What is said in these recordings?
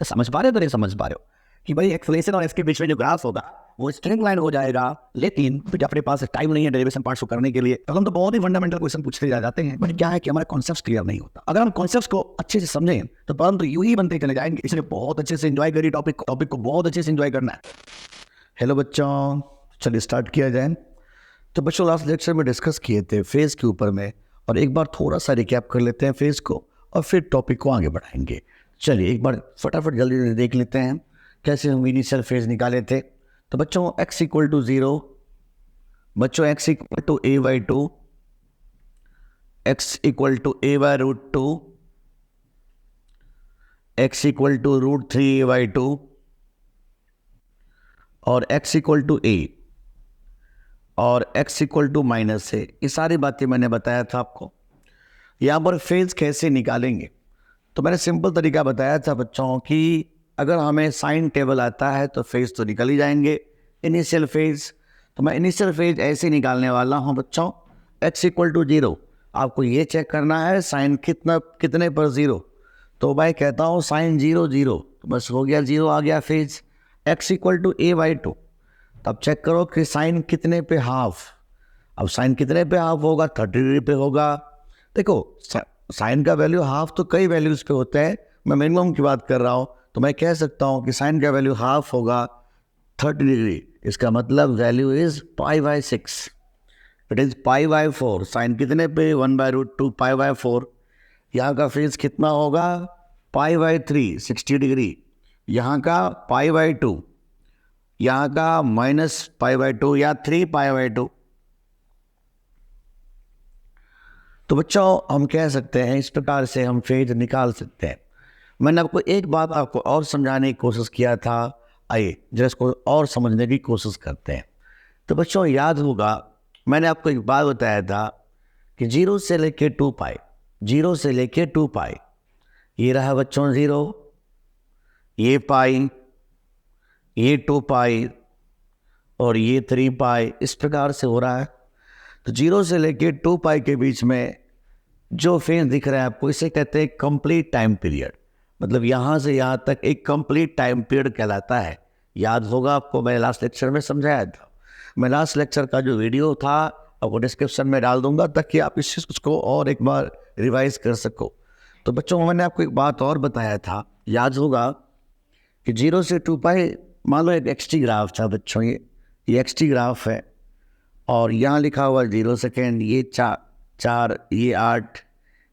समझ पा रहे हो तो नहीं समझ पा रहे हो कि भाई एक्सेलरेशन और इसके बीच में जो ग्राफ होगा वो स्ट्रेट लाइन हो जाएगा, लेकिन फिर अपने पास टाइम नहीं है डेरिवेशन पार्ट्स को करने के लिए, तो हम तो बहुत ही फंडामेंटल क्वेश्चन पूछते जा जाते हैं, बट क्या है कि हमारे कॉन्सेप्ट्स क्लियर नहीं होता। अगर हम कॉन्सेप्ट्स को अच्छे से समझें तो परंतु यूं ही बनते चले जाएंगे, इसलिए बहुत अच्छे से एंजॉय करिए टॉपिक को बहुत अच्छे से एंजॉय करना है। हेलो बच्चों, चलिए स्टार्ट किया जाए। तो बच्चों लास्ट लेक्चर में डिस्कस किए थे फेज के ऊपर में, और एक बार थोड़ा सा रिकैप कर लेते हैं फेज को और फिर टॉपिक को आगे बढ़ाएंगे। चलिए एक बार फटाफट जल्दी देख लेते हैं कैसे हम इनिशियल फेज निकाले थे। तो बच्चों x इक्वल टू 0, बच्चों x equal to a/2, x equal to a/√2, x equal to √3a/2 और x इक्वल टू a और x इक्वल टू -a। ये सारी बातें मैंने बताया था आपको। यहाँ पर फेज कैसे निकालेंगे तो मैंने सिंपल तरीका बताया था बच्चों कि अगर हमें साइन टेबल आता है तो फेज तो निकल ही जाएंगे। इनिशियल फेज, तो मैं इनिशियल फेज ऐसे निकालने वाला हूँ बच्चों। x इक्वल टू 0, आपको ये चेक करना है साइन कितने पर 0, तो मैं कहता हूँ साइन 0 0, तो बस हो गया 0 आ गया phase. x equal to a/2, तब चेक करो कि साइन कितने पे हाफ। अब साइन कितने पे हाफ होगा, 30 डिग्री पे होगा। देखो साइन का वैल्यू हाफ तो कई वैल्यूज पे होते हैं, मैं मिनिमम की बात कर रहा हूँ, तो मैं कह सकता हूँ कि साइन का वैल्यू हाफ होगा 30 डिग्री। इसका मतलब value is π/6, it is π/4। Sine कितने पे, 1/√2 π/4। यहाँ का फेज कितना होगा, π/3 60 डिग्री। यहाँ का π/2, यहाँ का -π/2 या 3π/2। तो बच्चों हम कह सकते हैं इस प्रकार से हम फेज निकाल सकते हैं। मैंने आपको एक बात आपको और समझाने की कोशिश किया था, आइए जरा इसको और समझने की कोशिश करते हैं। तो बच्चों याद होगा मैंने आपको एक बात बताया था कि 0 से लेके 2π, 0 से लेके 2π, ये रहा बच्चों 0, ये पाई, ये 2π और ये 3π, इस प्रकार से हो रहा है। तो 0 से लेके 2π के बीच में जो फेज दिख रहा है आपको, इसे कहते हैं कंप्लीट टाइम पीरियड। मतलब यहाँ से यहाँ तक एक कंप्लीट टाइम पीरियड कहलाता है। याद होगा आपको, मैं लास्ट लेक्चर में समझाया था। मैं लास्ट लेक्चर का जो वीडियो था आपको डिस्क्रिप्शन में डाल दूंगा ताकि आप इस चीज़ को और एक बार रिवाइज कर सको। तो बच्चों मैंने आपको एक बात और बताया था, याद होगा कि 0 से 2π, मान लो एक एक्सटी ग्राफ था बच्चों, ये एक्सटी ग्राफ है और यहाँ लिखा हुआ 0 सेकेंड, ये 4, ये 8,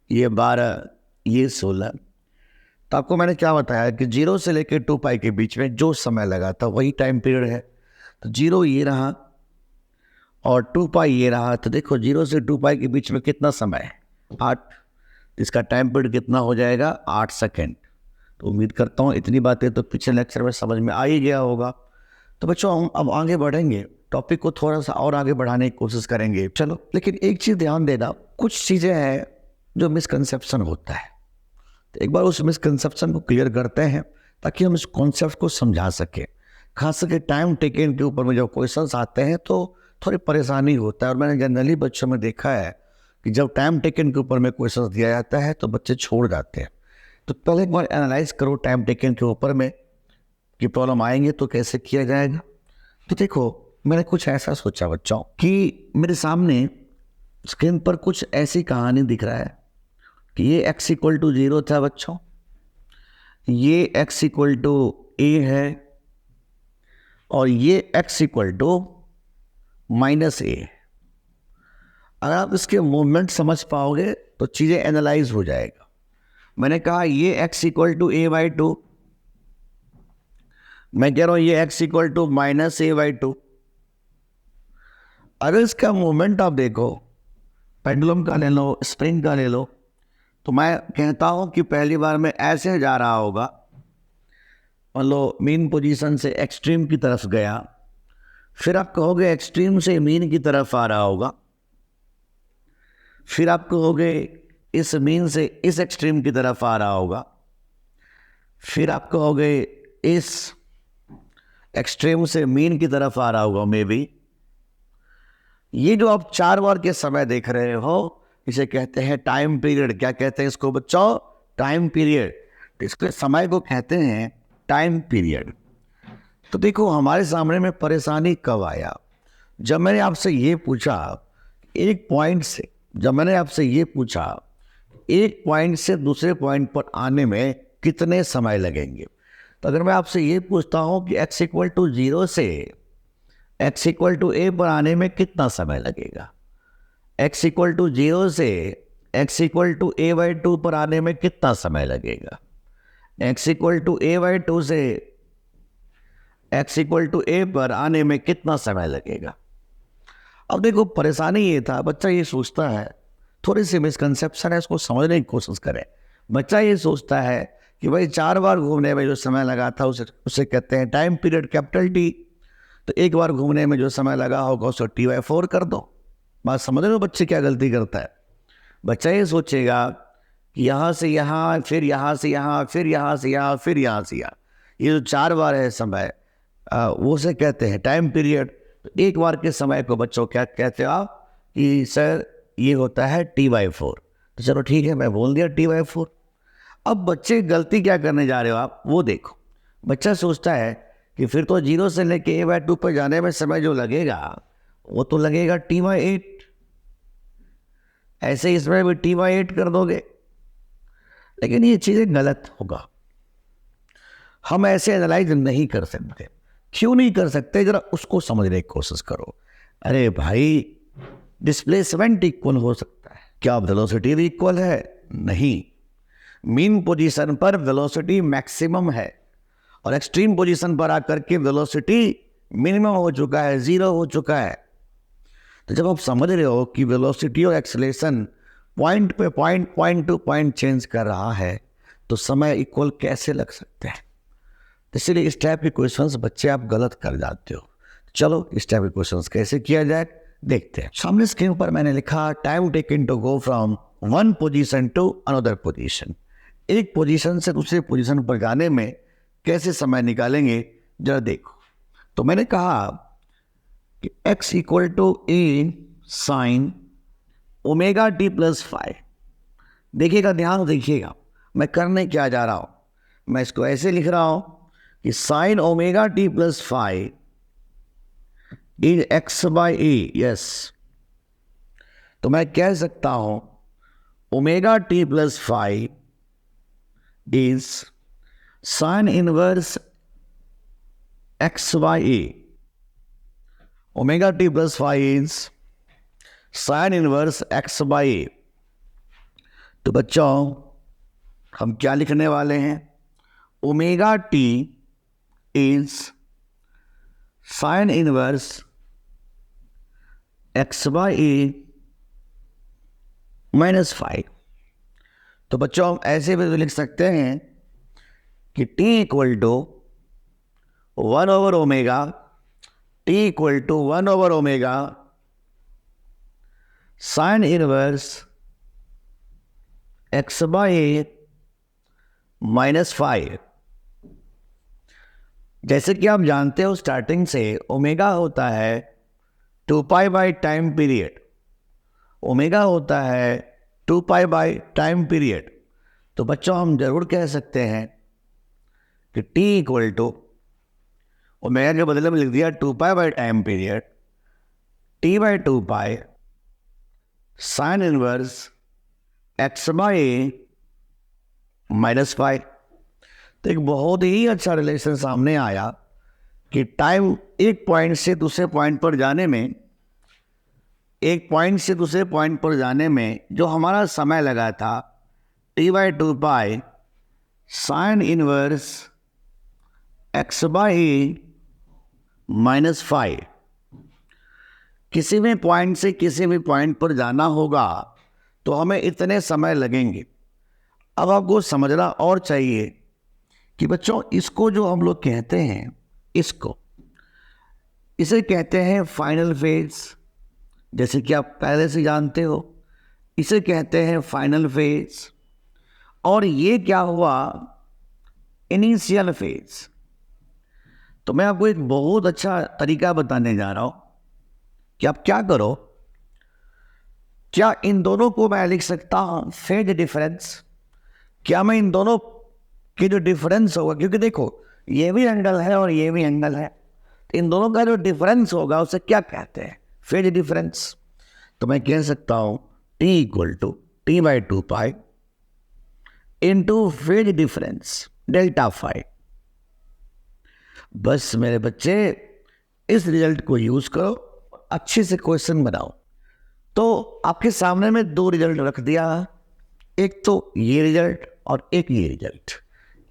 ये 12, ये 16। तो आपको मैंने क्या बताया कि 0 से लेकर 2π के बीच में जो समय लगा था वही टाइम पीरियड है। तो 0 ये रहा और 2π ये रहा। तो देखो 0 से 2π के बीच में कितना समय है, 8। इसका टाइम पीरियड कितना हो जाएगा, 8 सेकेंड। तो उम्मीद करता हूँ इतनी बातें तो पिछले लेक्चर में समझ में आ ही गया होगा। तो बच्चों हम अब आगे बढ़ेंगे, टॉपिक को थोड़ा सा और आगे बढ़ाने की कोशिश करेंगे। चलो, लेकिन एक चीज़ ध्यान देना, कुछ चीज़ें हैं जो मिसकंसेप्शन होता है। तो एक बार उस मिसकंसेप्शन को क्लियर करते हैं ताकि हम इस कॉन्सेप्ट को समझा सकें। खास करके टाइम टेकन के ऊपर में जब क्वेश्चंस आते हैं तो थोड़ी परेशानी होता है, और मैंने जनरली बच्चों में देखा है कि जब टाइम टेकन के ऊपर में क्वेश्चंस दिया जाता है तो बच्चे छोड़ जाते हैं। तो पहले एक बार एनालाइज करो टाइम टेकन के ऊपर में कि प्रॉब्लम आएंगे तो कैसे किया जाएगा। तो देखो मैंने कुछ ऐसा सोचा बच्चों कि मेरे सामने स्क्रीन पर कुछ ऐसी कहानी दिख रहा है कि ये x इक्वल टू 0 था बच्चों, ये x इक्वल टू a है और ये x इक्वल टू -a। अगर आप इसके मूवमेंट समझ पाओगे तो चीज़ें एनालाइज हो जाएगा। मैंने कहा ये x इक्वल टू a/2, मैं कह रहा हूँ ये x इक्वल टू -a/2। अगर इसका मूवमेंट आप देखो, पेंडुलम का ले लो, स्प्रिंग का ले लो, तो मैं कहता हूँ कि पहली बार में ऐसे जा रहा होगा, मान लो मीन पोजीशन से एक्सट्रीम की तरफ गया, फिर आप कहोगे एक्सट्रीम से मीन की तरफ आ रहा होगा, फिर आप कहोगे इस मीन से इस एक्सट्रीम की तरफ आ रहा होगा, फिर आप कहोगे इस एक्सट्रीम से मीन की तरफ आ रहा होगा मे बी। ये जो आप 4 बार के समय देख रहे हो इसे कहते हैं टाइम पीरियड। क्या कहते हैं इसको बच्चों, टाइम पीरियड। तो इसके समय को कहते हैं टाइम पीरियड। तो देखो हमारे सामने में परेशानी कब आया, जब मैंने आपसे ये पूछा एक पॉइंट से, जब मैंने आपसे ये पूछा एक पॉइंट से दूसरे पॉइंट पर आने में कितने समय लगेंगे। तो अगर मैं आपसे ये पूछता हूँ कि x इक्वल टू 0 से x इक्वल टू a पर आने में कितना समय लगेगा, x इक्वल टू 0 से x इक्वल टू a/2 पर आने में कितना समय लगेगा, x इक्वल टू a/2 से x इक्वल टू a पर आने में कितना समय लगेगा। अब देखो परेशानी ये था, बच्चा ये सोचता है, थोड़ी सी मिसकंसेप्शन है, इसको समझने की कोशिश करें। बच्चा ये सोचता है कि भाई 4 बार घूमने में जो समय लगा था उसे कहते हैं टाइम पीरियड कैपिटल टी। तो एक बार घूमने में जो समय लगा होगा उसे t/4 कर दो। बात समझ रहे हो बच्चे क्या गलती करता है। बच्चा ये सोचेगा कि यहाँ से यहाँ, फिर यहाँ से यहाँ, फिर यहाँ से यहाँ, फिर यहाँ से यहाँ, ये जो 4 बार है समय वो से कहते हैं टाइम पीरियड। तो एक बार के समय को बच्चों क्या कहते हो आप कि सर ये होता है t/4। तो चलो ठीक है, मैं बोल दिया t/4। अब बच्चे गलती क्या करने जा रहे हो आप वो देखो। बच्चा सोचता है कि फिर तो 0 से लेके a/2 पर जाने में समय जो लगेगा वो तो लगेगा t/8। ऐसे इसमें भी t/8 कर दोगे, लेकिन ये चीज़ें गलत होगा। हम ऐसे एनालाइज नहीं कर सकते। क्यों नहीं कर सकते, जरा उसको समझने की कोशिश करो। अरे भाई डिस्प्लेसमेंट इक्वल हो सकता है, क्या वेलोसिटी भी इक्वल है? नहीं। मीन पोजीशन पर वेलोसिटी मैक्सिमम है और एक्सट्रीम पोजीशन पर आकर के वेलोसिटी मिनिमम हो चुका है, 0 हो चुका है। तो जब आप समझ रहे हो कि वेलोसिटी और एक्सेलरेशन पॉइंट पे पॉइंट टू पॉइंट चेंज कर रहा है, तो समय इक्वल कैसे लग सकते हैं। इसलिए इस टाइप के क्वेश्चंस बच्चे आप गलत कर जाते हो। चलो इस टाइप के क्वेश्चंस कैसे किया जाए देखते हैं। सामने स्क्रीन पर मैंने लिखा time taken to go from one position to another position. एक पोजीशन से दूसरे पोजीशन पर जाने में कैसे समय निकालेंगे जरा देखो। तो मैंने कहा कि x equal to a sine omega t plus 5। देखिएगा, ध्यान देखिएगा मैं करने क्या जा रहा हूं। मैं इसको ऐसे लिख रहा हूं कि sign omega t plus 5 is x/a। Yes, तो मैं कह सकता हूं omega t plus 5 is sine inverse x/a। Omega t plus 5 is sine inverse x/a। तो बच्चों हम क्या लिखने वाले हैं, omega t is sine inverse x/a minus 5। तो बच्चों हम ऐसे भी लिख सकते हैं कि t इक्वल टू 1/ओमेगा, t इक्वल टू 1/ओमेगा साइन इनवर्स x/a माइनस 5। जैसे कि आप जानते हो स्टार्टिंग से ओमेगा होता है 2π बाई टाइम पीरियड। ओमेगा होता है 2π बाई टाइम पीरियड। तो बच्चों हम जरूर कह सकते हैं कि t इक्वल टू ओमेगा के बदले में लिख दिया 2π by time period, t/2π sine inverse x/a minus 5। तो एक बहुत ही अच्छा रिलेशन सामने आया कि टाइम एक पॉइंट से दूसरे पॉइंट पर जाने में, एक पॉइंट से दूसरे पॉइंट पर जाने में जो हमारा समय लगा था t/2π sine inverse x/a minus 5। किसी भी पॉइंट से किसी भी पॉइंट पर जाना होगा तो हमें इतने समय लगेंगे। अब आपको समझना और चाहिए कि बच्चों इसको जो हम लोग कहते हैं, इसे कहते हैं फाइनल फेज। जैसे कि आप पहले से जानते हो इसे कहते हैं फाइनल फेज। और ये क्या हुआ, इनिशियल फेज। तो मैं आपको एक बहुत अच्छा तरीका बताने जा रहा हूं कि आप क्या करो, क्या इन दोनों को मैं लिख सकता हूं फेज डिफरेंस। क्या मैं इन दोनों के जो डिफरेंस होगा, क्योंकि देखो ये भी एंगल है और ये भी एंगल है, तो इन दोनों का जो डिफरेंस होगा उसे क्या कहते हैं? Phase difference. तो मैं कह सकता हूं T equal to T/2 into phase difference delta phi. बस मेरे बच्चे, इस रिजल्ट को यूज करो, अच्छे से क्वेश्चन बनाओ। तो आपके सामने में दो रिजल्ट रख दिया, एक तो ये रिजल्ट और एक ये रिजल्ट।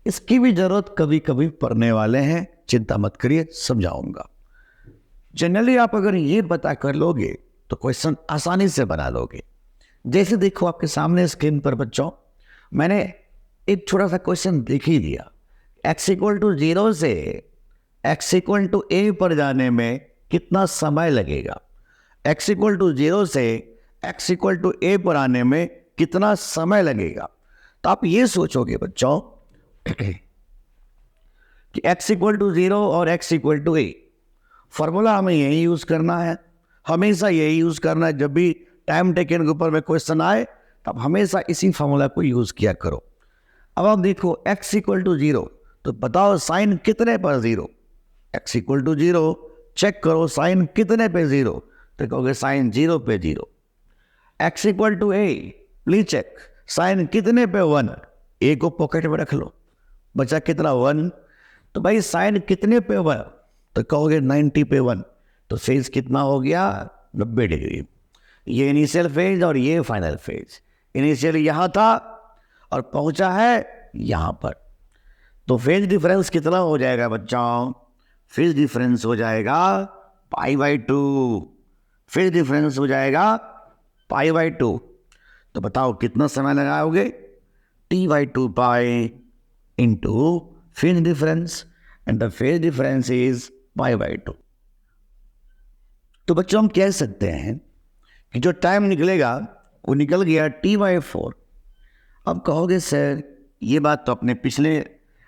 इसकी भी जरूरत कभी कभी पड़ने वाले हैं, चिंता मत करिए, समझाऊंगा। जनरली आप अगर ये पता कर लोगे तो क्वेश्चन आसानी से बना लोगे। जैसे देखो आपके सामने स्क्रीन पर बच्चों, मैंने एक छोटा सा क्वेश्चन देख ही दिया। x इक्वल टू 0 से x इक्वल टू a पर जाने में कितना समय लगेगा, x इक्वल टू 0 से x इक्वल टू a पर आने में कितना समय लगेगा। तो आप ये सोचोगे बच्चों कि x इक्वल टू 0 और x equal to a, formula हमें यही यूज करना है, हमेशा यही यूज करना है। जब भी टाइम टेकन के ऊपर में क्वेश्चन आए तब हमेशा इसी फॉर्मूला को यूज किया करो। अब आप देखो x इक्वल टू 0, तो बताओ साइन कितने पर 0? x इक्वल टू 0, चेक करो साइन कितने पे 0, तो कहोगे साइन 0 पे 0। x equal to a, please check sine कितने पे 1, a को पॉकेट में रख लो, बचा कितना 1। तो भाई साइन कितने पे 1, तो कहोगे 90 पे 1, तो फेज कितना हो गया 90 डिग्री। ये इनिशियल फेज और ये फाइनल फेज, इनिशियल यहां था और पहुंचा है यहां पर। तो फेज डिफरेंस कितना हो जाएगा बच्चों? फेज डिफरेंस हो जाएगा π/2। फेज डिफरेंस हो जाएगा π/2। तो बताओ कितना समय लगाओगे? T/2 into phase difference, and the phase difference is π/2। तो बच्चों हम कह सकते हैं कि जो टाइम निकलेगा वो निकल गया T/4। अब कहोगे सर ये बात तो अपने पिछले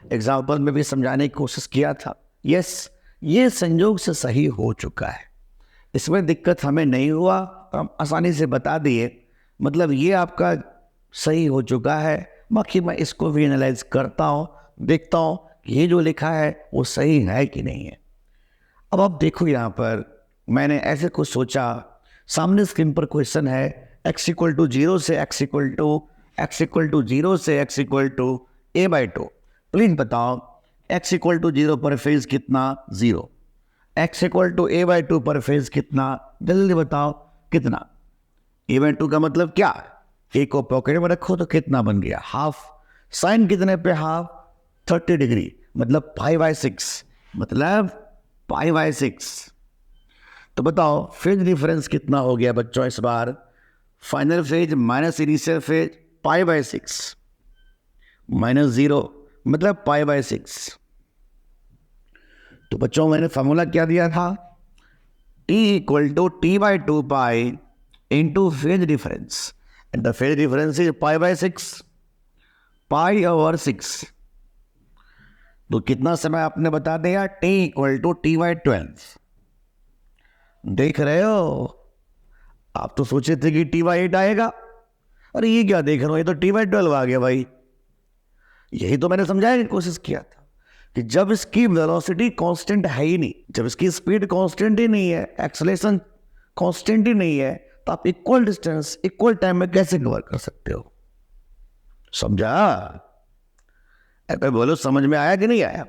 एग्जाम्पल में भी समझाने की कोशिश किया था। यस, ये संयोग से सही हो चुका है, इसमें दिक्कत हमें नहीं हुआ और हम आसानी से बता दिए, मतलब ये आपका सही हो चुका है। बाकी मैं इसको भी एनालाइज करता हूँ, देखता हूँ कि ये जो लिखा है वो सही है कि नहीं है। अब आप देखो यहाँ पर मैंने ऐसे कुछ सोचा, सामने स्क्रीन पर क्वेश्चन है x इक्वल टू 0 से x इक्वल टू 0 से x equal to a/2। Please बताओ x इक्वल टू 0 पर फेज कितना? 0। x इक्वल टू a/2 पर फेज कितना? जल्दी बताओ कितना? a/2 का मतलब क्या? a को पॉकेट में रखो तो कितना बन गया? हाफ। साइन कितने पे हाफ? 30 डिग्री, मतलब π/6, मतलब π/6। तो बताओ फेज डिफरेंस कितना हो गया बच्चों इस बार? Final phase minus initial phase π/6 minus 0, मतलब π/6। तो बच्चों मैंने फॉर्मूला क्या दिया था? T equal to T/2 into phase difference, and the phase difference is π/6, π/6। तो कितना समय आपने बता दिया? T equal to T/12। देख रहे हो, आप तो सोचे थे कि T/8 आएगा, अरे ये क्या देख रहे हो, ये तो T/12 आ गया भाई। यही तो मैंने समझाने की कोशिश किया था कि जब इसकी वेलोसिटी कांस्टेंट है ही नहीं, जब इसकी स्पीड कांस्टेंट ही नहीं है, एक्सेलरेशन कांस्टेंट ही नहीं है, तो आप इक्वल डिस्टेंस इक्वल टाइम में कैसे कवर कर सकते हो? समझा? ऐसे बोलो समझ में आया कि नहीं आया?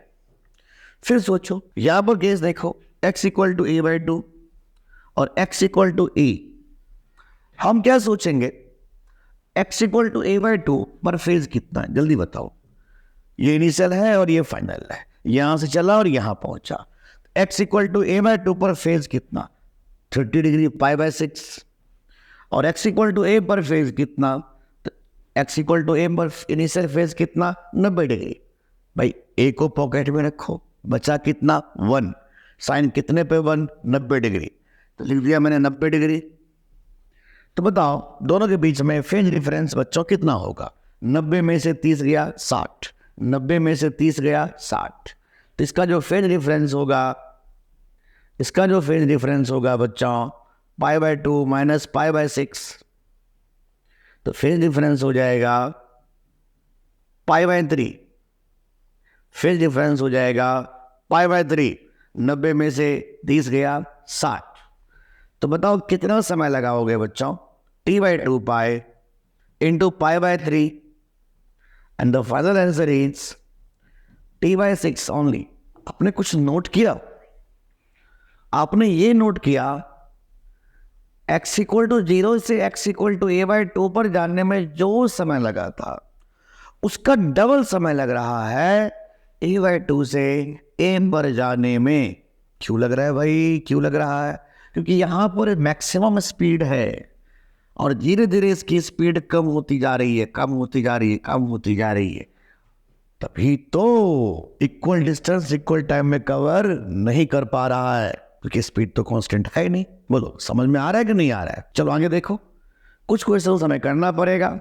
फिर सोचो, यहां पर केस देखो, x इक्वल टू a/2 और x इक्वल टू e। हम क्या सोचेंगे? x इक्वल टू a/2 पर फेज कितना है? जल्दी बताओ। ये इनिशियल है और ये फाइनल है, यहां से चला और यहां पहुंचा। x इक्वल टू a/2 पर फेज कितना? 30 डिग्री, π/6। और x इक्वल टू a पर फेज कितना? x इक्वल टू a पर इनिशियल फेज कितना? 90 डिग्री। भाई a को पॉकेट में रखो, बचा कितना? 1। साइन कितने पे 1? 90 डिग्री, तो लिख दिया मैंने 90 डिग्री। तो बताओ दोनों के बीच में फेज डिफरेंस बच्चों कितना होगा? 90 में से 30 गया 60, 90 में से 30 गया 60। तो इसका जो फेज डिफरेंस होगा बच्चों π/2 माइनस π/6। तो फेज डिफरेंस हो जाएगा π/3। फेज डिफरेंस हो जाएगा π/3। 90 में से 30 गया 60। तो बताओ कितना समय लगाओगे बच्चों? t/2 pi into π/3 and the final answer is t/6 only. आपने कुछ नोट किया? आपने ये नोट किया x = 0 से x = a/2 पर जाने में जो समय लगा था उसका डबल समय लग रहा है a/2 से a पर जाने में। क्यों लग रहा है भाई, क्यों लग रहा है? क्योंकि यहां पर मैक्सिमम स्पीड है और धीरे धीरे इसकी स्पीड कम होती जा रही है, कम होती जा रही है, कम होती जा रही है। तभी तो इक्वल डिस्टेंस इक्वल टाइम में कवर नहीं कर पा रहा है, क्योंकि स्पीड तो कांस्टेंट है नहीं। बोलो समझ में आ रहा है कि नहीं आ रहा है? चलो आगे देखो, कुछ क्वेश्चन हमें करना पड़ेगा।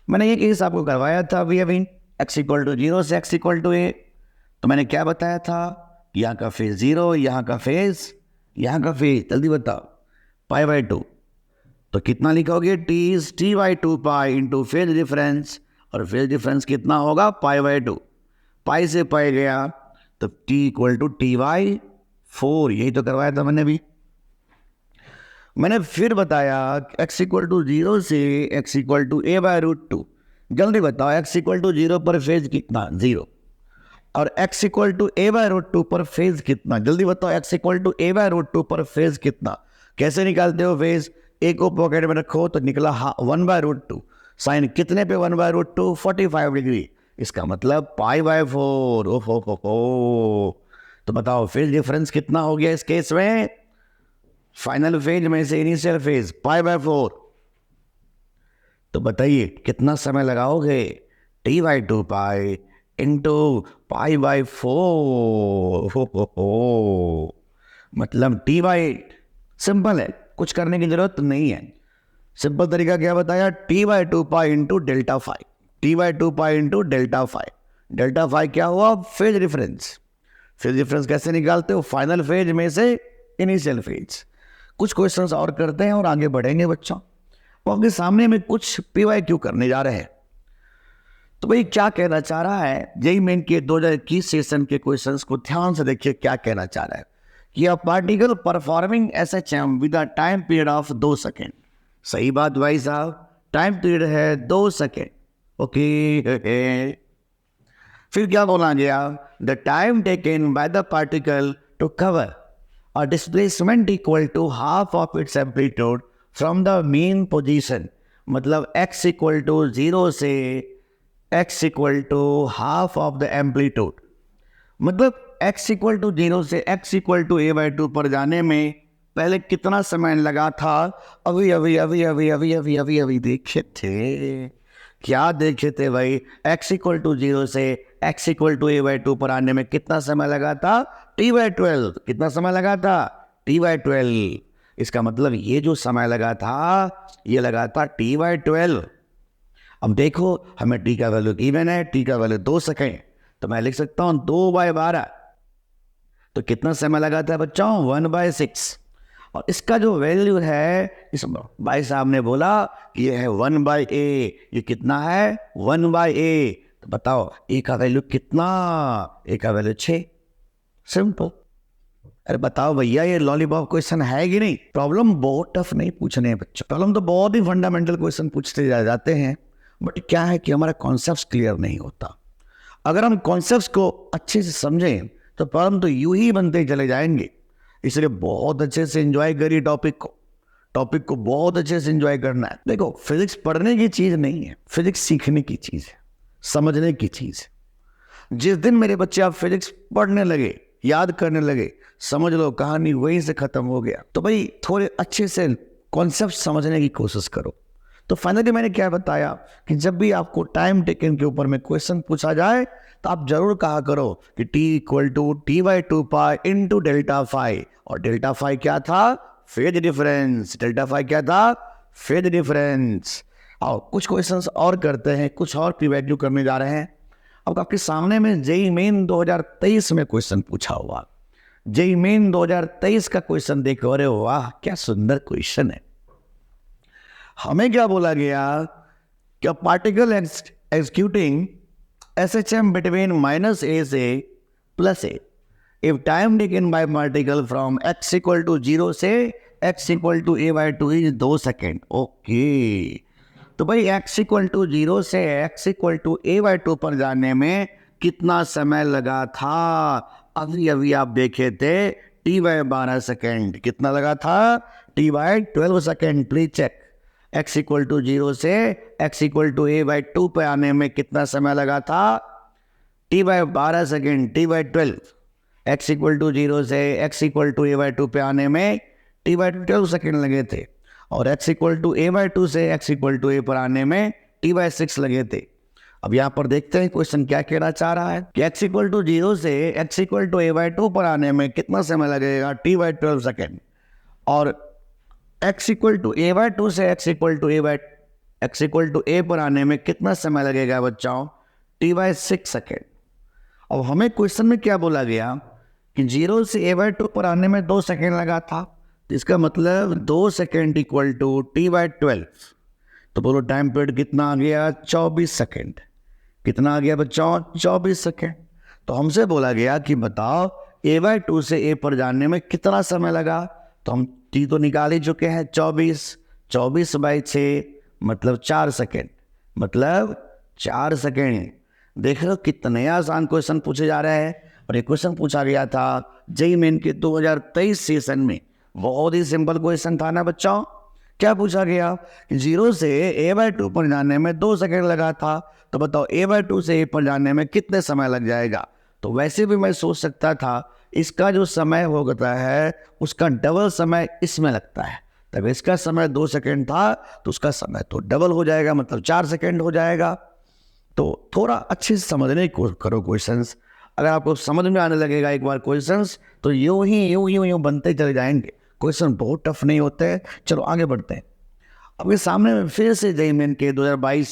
मैंने ये केस आपको करवाया था अभी x = 0 से x = a। तो मैंने क्या बताया था? यहाँ का फेज 0, यहाँ का फेज, यहाँ का फेज। जल्दी बताओ, π/2। तो कितना लिखोगे? t/2 pi into phase difference, और फेज डिफरेंस कितना होगा? π/2। पाई से पाई गया तो t = t/4। यही तो करवाया था मैंने भी। मैंने फिर बताया x = 0 से x = a/√2। जल्दी बताओ, x = 0 पर फेज कितना? 0। और x = a/√2 पर फेज कितना? जल्दी बताओ, x = a/√2 पर फेज कितना? कैसे निकालते हो फेज? a को पॉकेट में रखो तो निकला 1/√2। साइन कितने पे 1/√2? 45 डिग्री। इसका मतलब π/4। ओहो। तो बताओ फेज डिफरेंस कितना हो गया इस केस में? फाइनल फेज में से इनिशियल फेज π/4। तो बताइए कितना समय लगाओगे? t/2 pi into π/4। मतलब t/8। सिंपल है, कुछ करने की जरूरत नहीं है। सिंपल तरीका क्या बताया? t/2 pi into ΔΦ। t/2 pi into ΔΦ। ΔΦ क्या हुआ? Phase difference. फेज डिफरेंस कैसे निकालते हो? फाइनल फेज में से इनिशियल फेज। कुछ क्वेश्चंस और करते हैं और आगे बढ़ेंगे बच्चों। वो आपके सामने में कुछ PYQ करने जा रहे हैं। तो भाई क्या कहना चाह रहा है? जेईई मेन के 2021 सेशन के क्वेश्चंस को ध्यान से देखिए, क्या कहना चाह रहा है कि a particle performing SHM with a time period of 2 second. सही बात भाई साहब, टाइम पीरियड है 2 सेकेंड। ओके। फिर क्या बोला गया? The time taken by the particle to cover a displacement equal to half of its amplitude from the mean position। मतलब x = 0 से x = half of the amplitude। मतलब x = 0 से x = a/2 पर जाने में पहले कितना समय लगा था? अभी अभी अभी अभी अभी अभी अभी अभी देखे थे। क्या देखे थे भाई? x = 0 से x = a/2 पर आने में कितना समय लगा था? t/12। कितना समय लगा था? t/12। इसका मतलब ये जो समय लगा था ये लगा था t/12। अब देखो, हमें t का वैल्यू गिवन है, t का वैल्यू 2 सेकेंड। तो मैं लिख सकता हूं 2/12। तो कितना समय लगा था बच्चों? 1/6। और इसका जो वैल्यू है, इस भाई साहब ने बोला कि ये है 1/a। ये कितना है? 1/a। तो बताओ a का वैल्यू कितना? a का वैल्यू 6। सिंपल। अरे बताओ भैया, ये लॉलीपॉप क्वेश्चन है कि नहीं? प्रॉब्लम बहुत टफ नहीं पूछने हैं बच्चों, प्रॉब्लम तो बहुत ही फंडामेंटल क्वेश्चन पूछते जाते हैं। बट क्या है कि हमारा कॉन्सेप्ट क्लियर नहीं होता। अगर हम कॉन्सेप्ट को अच्छे से समझें तो प्रॉब्लम तो यूं ही बनते चले जाएंगे। इसलिए बहुत अच्छे से एंजॉय करिए टॉपिक को बहुत अच्छे से एंजॉय करना है। देखो, फिजिक्स पढ़ने की चीज नहीं है, फिजिक्स सीखने की चीज है, समझने की चीज है। जिस दिन मेरे बच्चे आप फिजिक्स पढ़ने लगे, याद करने लगे, समझ लो कहानी वहीं से खत्म हो गया। तो भाई थोड़े अच्छे से कॉन्सेप्ट समझने की कोशिश करो। तो फाइनली मैंने क्या बताया कि जब भी आपको टाइम टेकन के ऊपर में क्वेश्चन पूछा जाए तो आप जरूर कहा करो कि t = t/2 पाई इंटू ΔΦ। और ΔΦ क्या था? Phase difference. ΔΦ क्या था? Phase difference. और कुछ क्वेश्चंस और करते हैं, कुछ और PYQ करने जा रहे हैं। अब आपके सामने में जेईई मेन 2023 में क्वेश्चन पूछा हुआ। जेईई मेन 2023 का क्वेश्चन देखो, अरे वाह क्या सुंदर क्वेश्चन है। हमें क्या बोला गया कि particle executing SHM between minus A से plus A if time taken by particle from x equal to 0 से x equal to a by 2 is 2 second. Okay, तो भाई x equal to 0 से x equal to a by 2 पर जाने में कितना समय लगा था? अभी अभी आप देखे थे t by 12 सेकेंड। कितना लगा था? t by 12 सेकेंड। Please check. x equal to 0 से x equal to a by 2 पे आने में कितना समय लगा था? t by 12 second, t by 12। x equal to 0 से x equal to a by 2 पे आने में t by 12 सेकेंड लगे थे, और x equal to a by 2 से x equal to a पर आने में t by 6 लगे थे। अब यहाँ पर देखते हैं क्वेश्चन क्या कहना चाह रहा है कि x equal to 0 से x equal to a by 2 पर आने में कितना समय लगेगा? t by 12 second. और x equal to a by 2 से x equal to a पर आने में कितना समय लगेगा बच्चों? t by 6 second. अब हमें क्वेश्चन में क्या बोला गया कि 0 से a by 2 पर आने में 2 सेकेंड लगा था, तो इसका मतलब 2 second equal to t by 12। तो बोलो टाइम पीरियड कितना आ गया? 24 सेकेंड। कितना आ गया बच्चों? 24 सेकेंड। तो हमसे बोला गया कि बताओ a by 2 से a पर जाने में कितना समय लगा? तो हम t तो निकाल ही चुके हैं, 24 बाई 6 मतलब 4 सेकेंड, मतलब 4 सेकेंड। देख लो कितने आसान क्वेश्चन पूछे जा रहे हैं। और ये क्वेश्चन पूछा गया था जेईई मेन के 2023 सेशन में। बहुत ही सिंपल क्वेश्चन था ना बच्चों। क्या पूछा गया कि 0 से a by 2 पर जाने में 2 सेकेंड लगा था, तो बताओ a by 2 से a पर जाने में कितने समय लग जाएगा? तो वैसे भी मैं सोच सकता था इसका जो समय होता है उसका डबल समय इसमें लगता है। तब इसका समय 2 सेकेंड था तो उसका समय तो डबल हो जाएगा, मतलब 4 सेकेंड हो जाएगा। तो थोड़ा अच्छे से समझने की कोशिश करो क्वेश्चंस। अगर आपको समझ में आने लगेगा एक बार क्वेश्चंस, तो यूं बनते चले जाएंगे। क्वेश्चन बहुत टफ नहीं होते हैं। चलो आगे बढ़ते हैं। आपके सामने फिर से जेईई मेन के 2022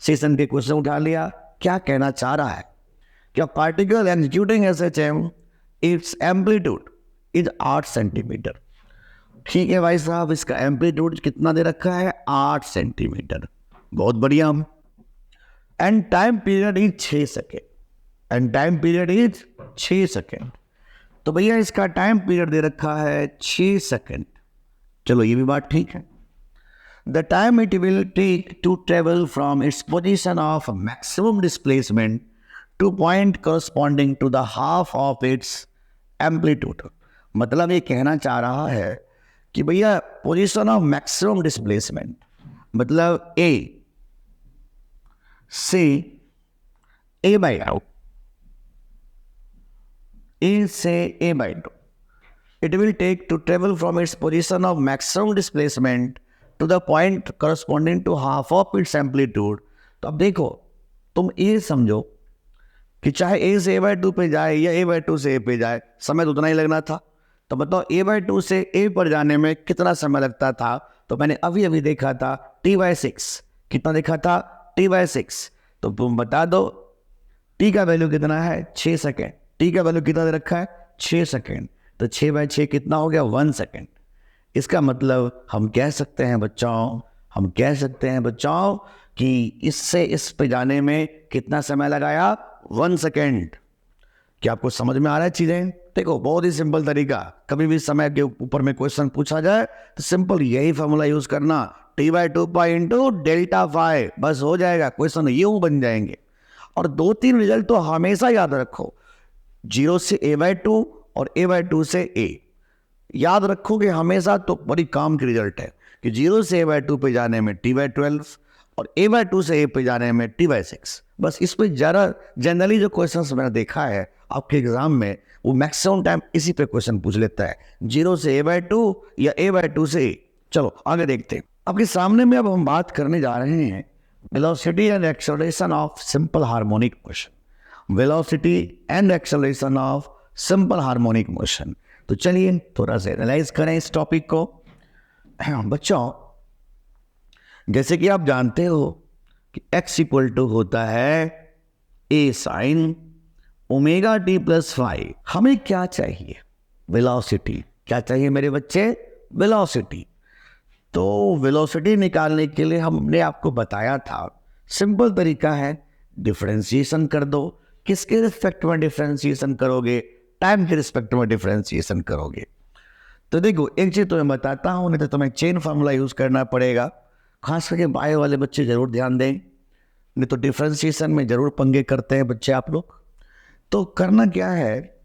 सेशन के क्वेश्चन उठा लिया। क्या कहना चाह रहा है? क्या particle executing SHM it's amplitude is 8 centimetre. ठीक है भाई साहब, इसका एम्पलीट्यूड कितना दे रखा है? 8 सेंटीमीटर। बहुत बढ़िया। And time period is 6 second. And time period is 6 second. तो भैया इसका टाइम पीरियड दे रखा है 6 सेकेंड। चलो ये भी बात ठीक है। The time it will take to travel from its position of maximum displacement to point corresponding to the half of its amplitude. मतलब ये कहना चाह रहा है कि भैया पोजीशन ऑफ मैक्सिमम डिस्प्लेसमेंट मतलब A से A by 2, A से A by 2, it will take to travel from its position of maximum displacement to the point corresponding to half of its amplitude। तो अब देखो, तुम ये समझो कि चाहे A से A by 2 पे जाए या A by 2 से A पे जाए, समय तो उतना ही लगना था। तो बताओ A by 2 से A पर जाने में कितना समय लगता था? तो मैंने अभी अभी देखा था t by 6। कितना देखा था? t by 6। तो तुम बता दो t का वैल्यू कितना है? 6 सेकेंड। t का वैल्यू कितना दे रखा है? 6 सेकेंड। तो 6 बाई 6 कितना हो गया? 1 सेकेंड। इसका मतलब हम कह सकते हैं बच्चों कि इससे इस पे जाने में कितना समय लगाया? 1 सेकेंड। क्या आपको समझ में आ रहा है चीजें? देखो बहुत ही सिंपल तरीका। कभी भी समय के ऊपर में क्वेश्चन पूछा जाए तो सिंपल यही फॉर्मूला यूज करना, t by 2 pi into delta phi, बस हो जाएगा। क्वेश्चन यूं बन जाएंगे। और 2-3 रिजल्ट तो हमेशा याद रखो, 0 से A by 2 और A by 2 से A याद रखोगे हमेशा, तो बड़ी काम की रिजल्ट है कि 0 से A by 2 पे जाने में t by 12 और A by 2 से A पे जाने में t by 6। बस इस पे ज़रा जनरली जो क्वेश्चंस मैंने देखा है आपके एग्जाम में, वो मैक्सिमम टाइम इसी पे क्वेश्चन पूछ लेता है, 0 से A by 2 या A by 2 से A। चलो आगे देखते हैं। आपके सामने में अब हम बात करने जा रहे हैं velocity and acceleration of simple harmonic motion. Velocity and acceleration of simple harmonic motion. तो चलिए थोड़ा सा एनालाइज करें इस टॉपिक को। बच्चों जैसे कि आप जानते हो कि x इक्वल टू होता है a sine omega t plus phi. हमें क्या चाहिए? वेलोसिटी। क्या चाहिए मेरे बच्चे? वेलोसिटी। तो वेलोसिटी निकालने के लिए हमने आपको बताया था सिंपल तरीका है, डिफरेंशिएशन कर दो। किसके रिस्पेक्ट में डिफरेंशिएशन करोगे? टाइम के रिस्पेक्ट में डिफरेंशिएशन करोगे। तो देखो एक चीज़ तो मैं बताता हूँ, नहीं तो तुम्हें चेन फार्मूला यूज़ करना पड़ेगा। खास करके बायो वाले बच्चे ज़रूर ध्यान दें, नहीं तो डिफरेंशिएशन में ज़रूर पंगे करते हैं बच्चे आप लोग। तो करना क्या है,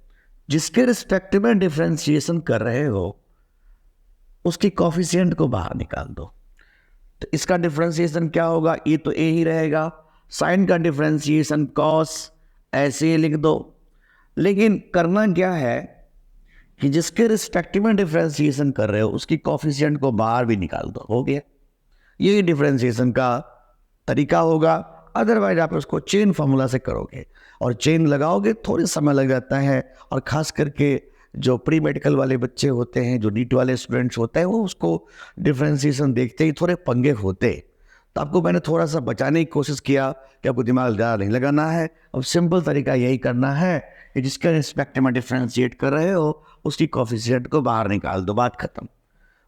जिसके रिस्पेक्ट में डिफरेंशिएशन कर रहे हो उसकी कॉफिशिएंट को बाहर निकाल दो। तो इसका डिफरेंशिएशन क्या होगा? ये तो ए ही रहेगा। साइन का डिफरेंशिएशन कॉस, ऐसे ही लिख दो। लेकिन करना क्या है कि जिसके रिस्पेक्ट में डिफरेंशिएशन कर रहे हो उसकी कॉफिशिएंट को बाहर भी निकाल दो। हो गया, यही डिफरेंशिएशन का तरीका होगा। अदरवाइज आप उसको चेन फार्मूला से करोगे और चेन लगाओगे थोड़ी समय लग जाता है। और ख़ास करके जो प्री मेडिकल वाले बच्चे होते हैं, जो नीट वाले स्टूडेंट्स होते हैं, वो उसको डिफरेंशिएशन देखते ही थोड़े पंगे होते। तो आपको मैंने थोड़ा सा बचाने की कोशिश किया कि आपको दिमाग ज़्यादा नहीं लगाना है। अब सिंपल तरीका यही करना है कि जिसके रिस्पेक्ट में डिफरेंशिएट कर रहे हो उसकी कॉफिशिएंट को बाहर निकाल दो। बात खत्म।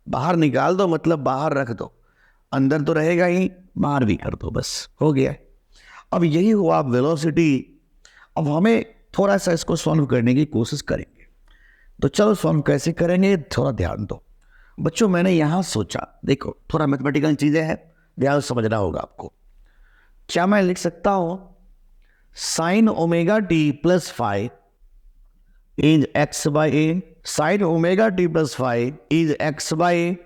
बाहर निकाल दो मतलब बाहर रख दो, अंदर तो रहेगा ही, बाहर भी कर दो, बस हो गया। अब यही हुआ वेलोसिटी। अब हमें थोड़ा सा इसको सॉल्व करने की कोशिश करेंगे। तो चलो सॉल्व कैसे करेंगे, थोड़ा ध्यान दो बच्चों। मैंने यहाँ सोचा, देखो थोड़ा मैथमेटिकल चीज़ें हैं, ध्यान समझना होगा आपको। क्या मैं लिख सकता हूँ sine omega T plus five is X by A? Sine omega T plus five is X by A.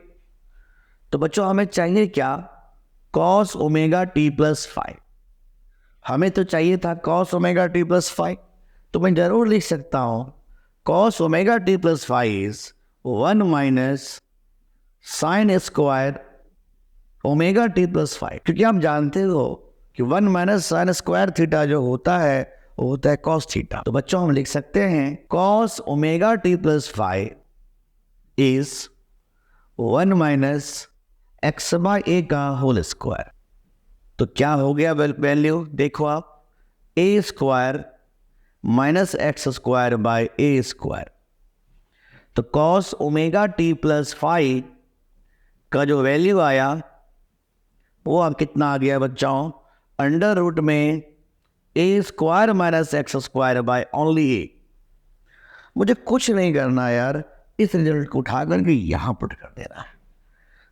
तो बच्चों हमें चाहिए क्या? Cos omega T plus five. हमें तो चाहिए था cos omega T plus five. तो मैं जरूर लिख सकता हूं cos omega T plus five is 1 minus sine square omega T plus five. क्योंकि आप जानते हो कि 1 माइनस साइन स्क्वायर थीटा जो होता है वो होता है कॉस थीटा। तो बच्चों हम लिख सकते हैं cos omega T plus five is 1 minus X by A का होल स्क्वायर। तो क्या हो गया वैल्यू? देखो आप, A square minus x square by A square. तो cos omega T plus five का जो वैल्यू आया वो अब कितना आ गया बच्चों? अंडर रूट में ए square minus x square by only A. मुझे कुछ नहीं करना यार, इस रिजल्ट को उठा करके यहां पुट कर देना है।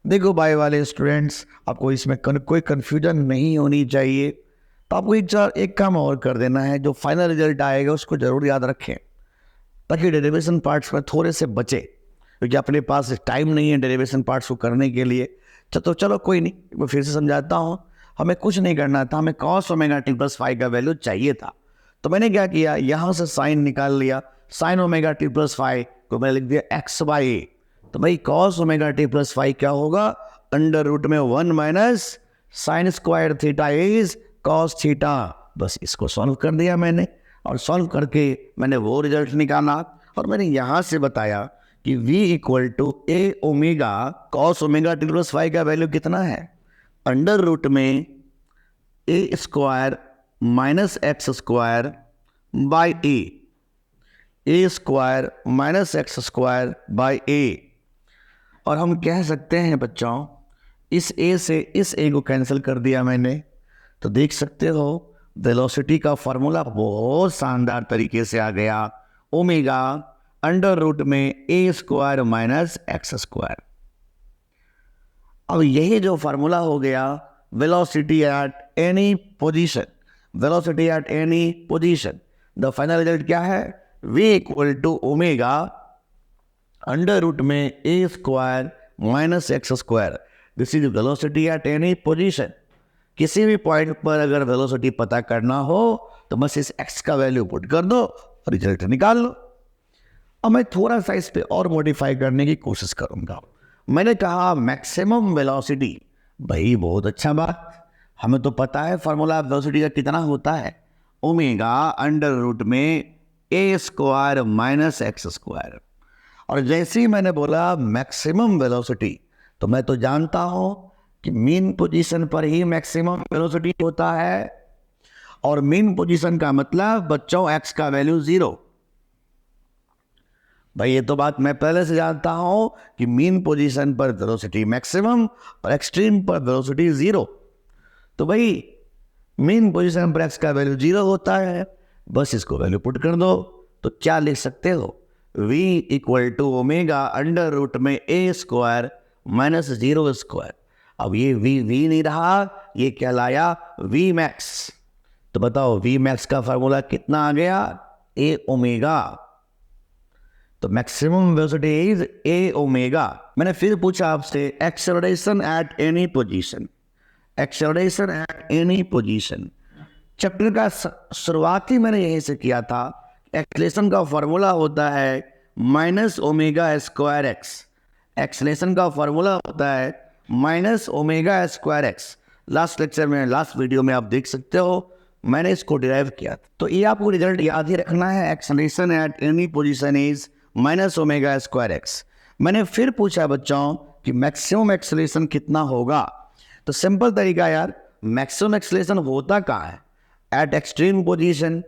देखो बाय वाले स्टूडेंट्स, आपको इसमें कोई कन्फ्यूजन नहीं होनी चाहिए। तो आपको एक काम और कर देना है, जो फाइनल रिजल्ट आएगा उसको ज़रूर याद रखें ताकि डेरिवेशन पार्ट्स में थोड़े से बचे, क्योंकि अपने पास टाइम नहीं है डेरिवेशन पार्ट्स को करने के लिए। तो चलो कोई नहीं, मैं फिर से समझाता हूँ। हमें कुछ नहीं करना था, हमें cos omega T plus five का वैल्यू चाहिए था। तो मैंने क्या किया, यहाँ से साइन निकाल लिया। Sign omega T plus five को मैंने लिख दिया एक्स बाई ए। तो भाई cos omega T plus five क्या होगा? अंडर रूट में 1 minus sine square theta is cos theta. बस इसको सॉल्व कर दिया मैंने, और सॉल्व करके मैंने वो रिजल्ट निकाला। और मैंने यहाँ से बताया कि v equal to A omega cos omega T plus five का वैल्यू कितना है? अंडर रूट में ए square minus x square by A square minus x square by A. और हम कह सकते हैं बच्चों, इस ए से इस ए को कैंसिल कर दिया मैंने। तो देख सकते हो वेलोसिटी का फॉर्मूला बहुत शानदार तरीके से आ गया। ओमेगा अंडर रूट में ए स्क्वायर माइनस एक्स स्क्वायर। अब यही जो फॉर्मूला हो गया velocity at any position, velocity at any position. The final result क्या है? v equal to omega under root में ए square minus x square. This is velocity at any position. किसी भी पॉइंट पर अगर वेलोसिटी पता करना हो तो बस इस x का वैल्यू पुट कर दो, रिजल्ट निकाल लो। अब मैं थोड़ा सा इस पे और मॉडिफाई करने की कोशिश करूंगा। मैंने कहा मैक्सिमम वेलोसिटी। भाई बहुत अच्छा बात, हमें तो पता है फॉर्मूला वेलोसिटी का कितना होता है, ओमेगा अंडर रूट में ए स्क्वायर माइनस एक्स स्क्वायर। और जैसे ही मैंने बोला मैक्सिमम वेलोसिटी, तो मैं तो जानता हूं कि मीन पोजीशन पर ही मैक्सिमम वेलोसिटी होता है। और मीन पोजीशन का मतलब बच्चों एक्स का वैल्यू 0। भाई ये तो बात मैं पहले से जानता हूं कि मीन पोजीशन पर वेलोसिटी मैक्सिमम और एक्सट्रीम पर वेलोसिटी 0। तो भाई मीन पोजीशन पर एक्स का वैल्यू 0 होता है, बस इसको वैल्यू पुट कर दो। तो क्या लिख सकते हो, v equal to omega under root में a स्क्वायर माइनस 0 स्क्वायर। अब ये v नहीं रहा, ये कहलाया v मैक्स। तो बताओ v मैक्स का फार्मूला कितना आ गया, a ओमेगा। तो maximum velocity is a omega. मैंने फिर पूछा आपसे acceleration at any position, acceleration at any position. Chapter का शुरुआती मैंने यहीं से किया था। एक्सेलरेशन का फॉर्मूला होता है minus omega square x. Acceleration का फॉर्मूला होता है minus omega square x. Last lecture में, लास्ट वीडियो में आप देख सकते हो, मैंने इसको डिराइव किया। तो ये आपको रिजल्ट याद ही रखना है, acceleration at any position is minus omega square x. मैंने फिर पूछा बच्चों कि मैक्सिमम एक्सेलरेशन कितना होगा। तो सिंपल तरीका यार, मैक्सिमम एक्सेलरेशन होता कहाँ है, at extreme position,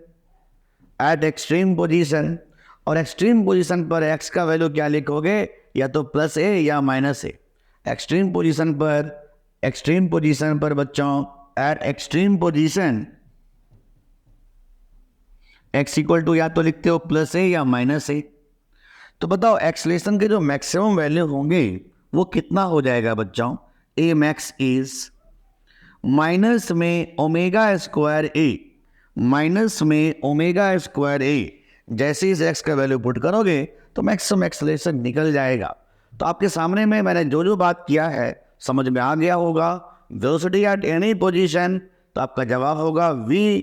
at extreme position. और एक्सट्रीम पोजीशन पर एक्स का वैल्यू क्या लिखोगे, या तो प्लस ए या माइनस ए। एक्सट्रीम पोजीशन पर, एक्सट्रीम पोजीशन पर बच्चों, at extreme position x equal to या तो लिखते हो प्लस ए या माइनस ए। तो बताओ एक्सेलरेशन के जो मैक्सिमम वैल्यू होंगे वो कितना हो जाएगा बच्चों, ए मैक्स इज माइनस में ओमेगा स्क्वायर ए, माइनस में ओमेगा स्क्वायर ए। जैसे इस एक्स का वैल्यू पुट करोगे तो मैक्सिमम एक्सेलरेशन निकल जाएगा। तो आपके सामने में मैंने जो जो बात किया है समझ में आ गया होगा। वेलोसिटी एट एनी पोजीशन, तो आपका जवाब होगा v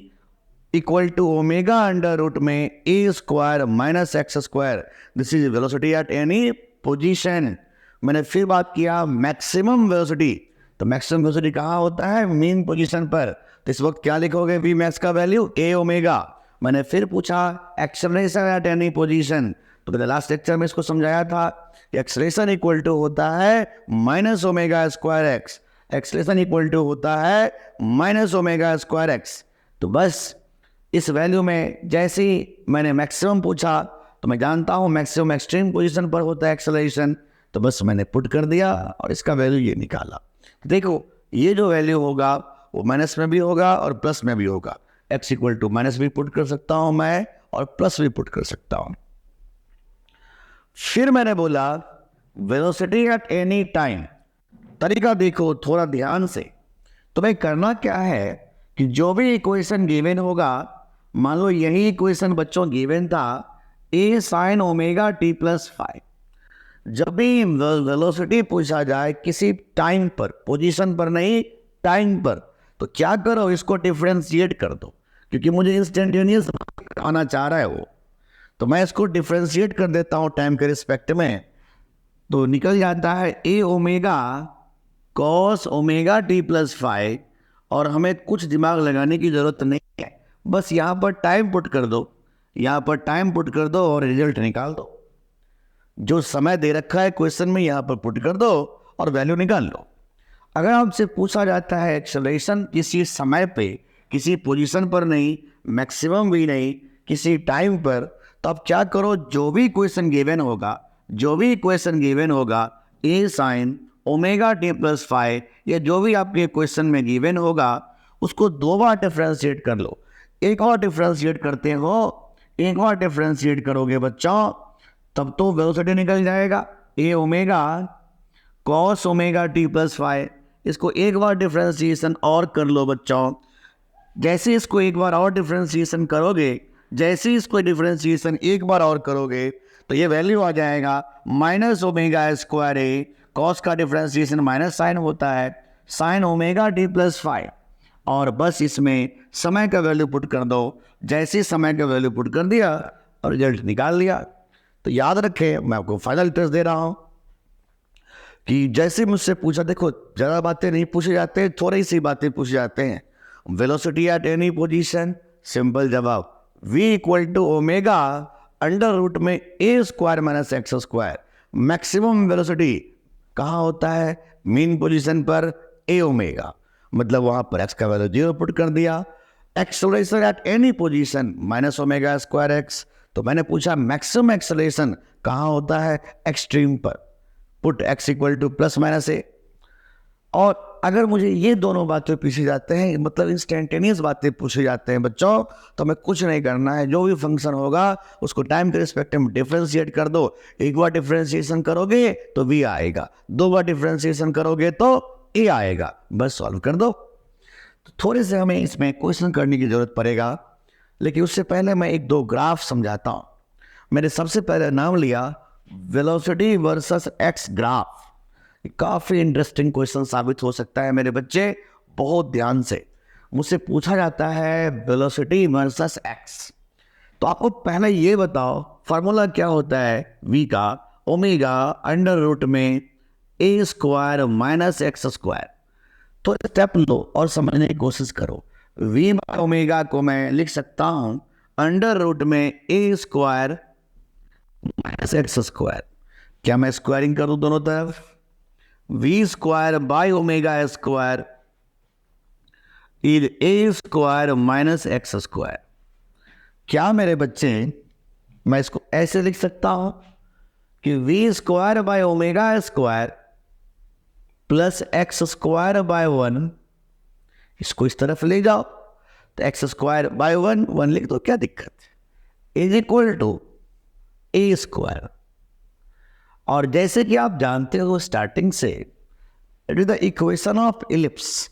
equal to omega under root में ए square minus x square. This is velocity at any position. मैंने फिर बात किया मैक्सिमम वेलोसिटी, तो मैक्सिमम वेलोसिटी कहाँ होता है, मेन पोजीशन पर। तो इस वक्त क्या लिखोगे, वी मैक्स का वैल्यू ए ओमेगा। मैंने फिर पूछा एक्सेलरेशन एट एनी पोजीशन, तो मैंने लास्ट लेक्चर में इसको समझाया था कि एक्सेलरेशन इक्वल टू होता है minus omega square x. Acceleration equal to होता है माइनस ओमेगा स्क्वायर एक्स। तो बस इस वैल्यू में जैसे ही मैंने मैक्सिमम पूछा, तो मैं जानता हूँ मैक्सिमम एक्सट्रीम पोजीशन पर होता है एक्सेलरेशन, तो बस मैंने पुट कर दिया और इसका वैल्यू ये निकाला। देखो ये जो वैल्यू होगा वो माइनस में भी होगा और प्लस में भी होगा। एक्स इक्वल टू माइनस भी पुट कर सकता हूँ मैं और प्लस भी पुट कर सकता हूँ। फिर मैंने बोला वेलोसिटी एट एनी टाइम। तरीका देखो थोड़ा ध्यान से। तुम्हें करना क्या है कि जो भी इक्वेशन गिवन होगा, मान लो यही इक्वेशन बच्चों गिवन था, a sine omega T plus five. जब भी वेलोसिटी पूछा जाए किसी टाइम पर, पोजीशन पर नहीं टाइम पर, तो क्या करो, इसको डिफरेंशिएट कर दो, क्योंकि मुझे इंस्टेंटेनियस आना चाह रहा है वो। तो मैं इसको डिफरेंशिएट कर देता हूँ टाइम के रिस्पेक्ट में, तो निकल जाता है a omega cos omega T plus five. और हमें कुछ दिमाग लगाने की जरूरत नहीं है, बस यहाँ पर टाइम पुट कर दो, यहाँ पर टाइम पुट कर दो और रिजल्ट निकाल दो। जो समय दे रखा है क्वेश्चन में यहाँ पर पुट कर दो और वैल्यू निकाल लो। अगर आपसे पूछा जाता है एक्सेलरेशन किसी समय पे, किसी पोजीशन पर नहीं, मैक्सिमम भी नहीं, किसी टाइम पर, तो आप क्या करो, जो भी क्वेश्चन गिवन होगा, जो भी क्वेश्चन गिवन होगा, a sine omega T plus five, या जो भी आपके क्वेश्चन में गिवन होगा, उसको दो बार डिफरेंशिएट कर लो। एक और डिफरेंशिएट करते हो, एक और डिफरेंशिएट करोगे बच्चों, तब तो वेलोसिटी निकल जाएगा a omega cos omega T plus five. इसको एक बार डिफरेंशिएशन और कर लो बच्चों। जैसे इसको एक बार और डिफरेंशिएशन करोगे, जैसे इसको डिफरेंशिएशन एक बार और करोगे, तो ये वैल्यू आ जाएगा माइनस ओमेगा स्क्वायर ए। कॉस का डिफरेंशिएशन माइनस साइन होता है, sign omega T plus five. और बस इसमें समय का वैल्यू पुट कर दो। जैसे समय का वैल्यू पुट कर दिया और रिजल्ट निकाल लिया। तो याद रखें, मैं आपको फाइनल टेस्ट दे रहा हूं कि जैसे मुझसे पूछा, देखो ज़्यादा बातें नहीं पूछे जाते, थोड़ी सी बातें पूछे जाते हैं। Velocity at any position, simple जवाब v equal to omega under root में ए square minus x square. Maximum velocity कहाँ होता है, मेन पोजीशन पर ए ओमेगा, मतलब वहां पर एक्स का वैल्यू 0 पुट कर दिया। Acceleration at any position minus omega square x. तो मैंने पूछा मैक्सिमम एक्सेलरेशन कहाँ होता है, एक्सट्रीम पर, put x equal to plus minus a. और अगर मुझे ये दोनों बातें पूछी जाते हैं, मतलब इंस्टेंटेनियस बातें पूछे जाते हैं बच्चों, तो हमें कुछ नहीं करना है। जो भी फंक्शन होगा उसको टाइम के रिस्पेक्ट में डिफ्रेंशिएट कर दो। एक बार डिफ्रेंशिएशन करोगे तो v आएगा, 2 बार डिफ्रेंशिएशन करोगे तो a आएगा, बस सॉल्व कर दो। तो थोड़े से हमें इसमें क्वेश्चन करने की जरूरत पड़ेगा, लेकिन उससे पहले मैं एक दो ग्राफ समझाता हूँ। मैंने सबसे पहले नाम लिया वेलोसिटी वर्सेस एक्स ग्राफ। काफ़ी इंटरेस्टिंग क्वेश्चन साबित हो सकता है मेरे बच्चे, बहुत ध्यान से। मुझसे पूछा जाता है वेलोसिटी वर्सेस एक्स, तो आपको पहले ये बताओ फार्मूला क्या होता है v का, ओमेगा अंडर रूट में a square minus x square. तो स्टेप लो और समझने की कोशिश करो। v बाय ओमेगा को मैं लिख सकता हूं अंडर रूट में a square minus x square. क्या मैं स्क्वायरिंग करूं दोनों तरफ? v square by omega square is a square minus x square. क्या मेरे बच्चे मैं इसको ऐसे लिख सकता हूं कि v square by omega square plus x square bye 1, इसको इस तरफ ले जाओ तो एक्स स्क्वायर बाय 1 लिख दो, क्या दिक्कत है, is equal to a square. और जैसे कि आप जानते हो स्टार्टिंग से, it is the equation of ellipse,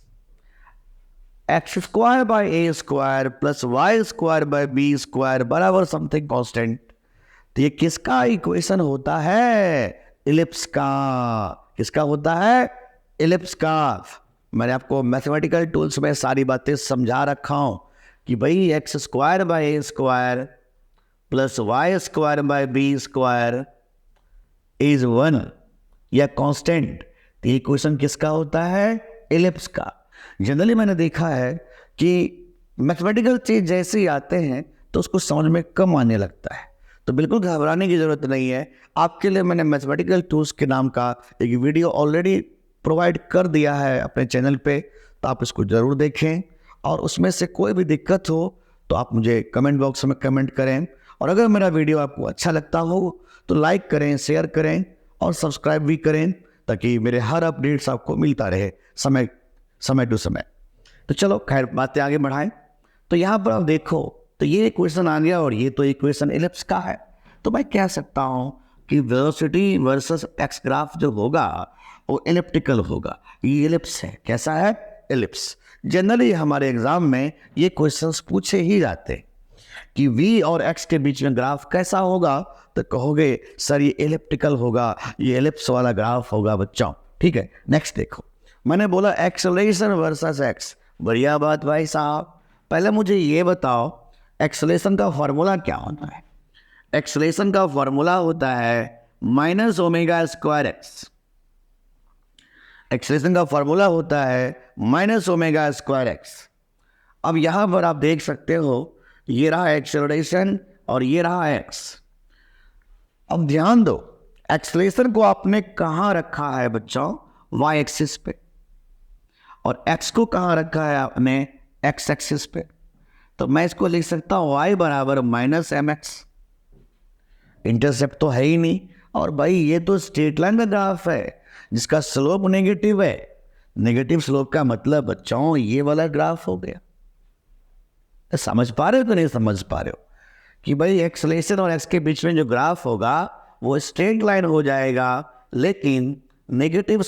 x square by A square plus y square by b square बराबर समथिंग कांस्टेंट। तो ये किसका इक्वेशन होता है? इलिप्स का। किसका होता है? इलिप्स का। मैंने आपको मैथमेटिकल टूल्स में सारी बातें समझा रखा हूं कि भाई x square by A square plus y square by b square is 1 या कांस्टेंट। तो ये क्वेश्चन किसका होता है? इलिप्स का। जनरली मैंने देखा है कि मैथमेटिकल चीज जैसे ही आते हैं तो उसको समझ में कम आने लगता है, तो बिल्कुल घबराने की जरूरत नहीं है। आपके लिए मैंने मैथमेटिकल टूल्स के नाम का एक वीडियो ऑलरेडी प्रोवाइड कर दिया है अपने चैनल पे, तो आप इसको जरूर देखें। और उसमें से कोई भी दिक्कत हो तो आप मुझे कमेंट बॉक्स में कमेंट करें। और अगर मेरा वीडियो आपको अच्छा लगता हो तो लाइक करें, शेयर करें और सब्सक्राइब भी करें, ताकि मेरे हर अपडेट्स आपको मिलता रहे समय टू समय। तो चलो खैर बातें आगे बढ़ाएं। तो यहाँ पर आप देखो तो ये इक्वेशन आ गया और ये तो इक्वेशन इलिप्स का है। तो मैं कह सकता हूँ कि वेलोसिटी वर्सेस एक्स ग्राफ जो होगा वो एलिप्टिकल होगा। ये इलिप्स है। कैसा है? इलिप्स। जनरली हमारे एग्जाम में ये क्वेश्चंस पूछे ही जाते हैं कि v और x के बीच में ग्राफ कैसा होगा, तो कहोगे सर ये एलिप्टिकल होगा, ये एलिप्स वाला ग्राफ होगा बच्चों। ठीक है, नेक्स्ट देखो। मैंने बोला एक्सेलरेशन वर्सेस x। बढ़िया बात भाई साहब। पहले मुझे ये बताओ एक्सेलरेशन का फॉर्मूला क्या होता है? एक्सेलरेशन का फॉर्मूला होता है minus omega square x. Acceleration का फॉर्मूला होता है माइनस ओमेगा स्क्वायर एक्स। अब यहां पर आप देख सकते हो ये रहा एक्सेलरेशन और ये रहा एक्स। अब ध्यान दो, एक्सेलरेशन को आपने कहां रखा है बच्चों? वाई एक्सिस पे। और एक्स को कहां रखा है आपने? एक्स एक्सिस पे। तो मैं इसको लिख सकता हूं y बराबर माइनस एम एक्स। इंटरसेप्ट तो है ही नहीं, और भाई ये तो स्ट्रेट लाइन का ग्राफ है जिसका स्लोप नेगेटिव है। नेगेटिव स्लोप का मतलब बच्चों ये वाला ग्राफ हो गया। तो समझ पा रहे हो तो नहीं समझ पा रहे हो कि भाई एक्सेलरेशन और एक्स के बीच में जो ग्राफ होगा वो स्ट्रेट लाइन हो जाएगा, लेकिन नेगेटिव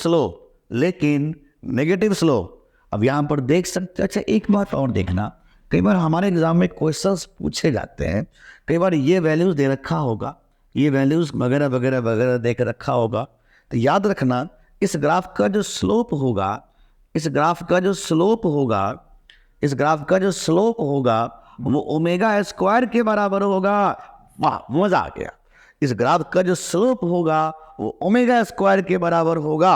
स्लोप। अब यहां पर देख सकते। अच्छा एक बात और देखना, कई बार हमारे एग्जाम में क्वेश्चंस पूछे जाते हैं, कई बार ये वैल्यूज दे रखा होगा, ये वैल्यूज वगैरह वगैरह वगैरह देख रखा होगा। तो याद रखना इस ग्राफ का जो स्लोप होगा वो ओमेगा स्क्वायर के बराबर होगा। वाह मजा आ गया। इस ग्राफ का जो स्लोप होगा वो ओमेगा स्क्वायर के बराबर होगा।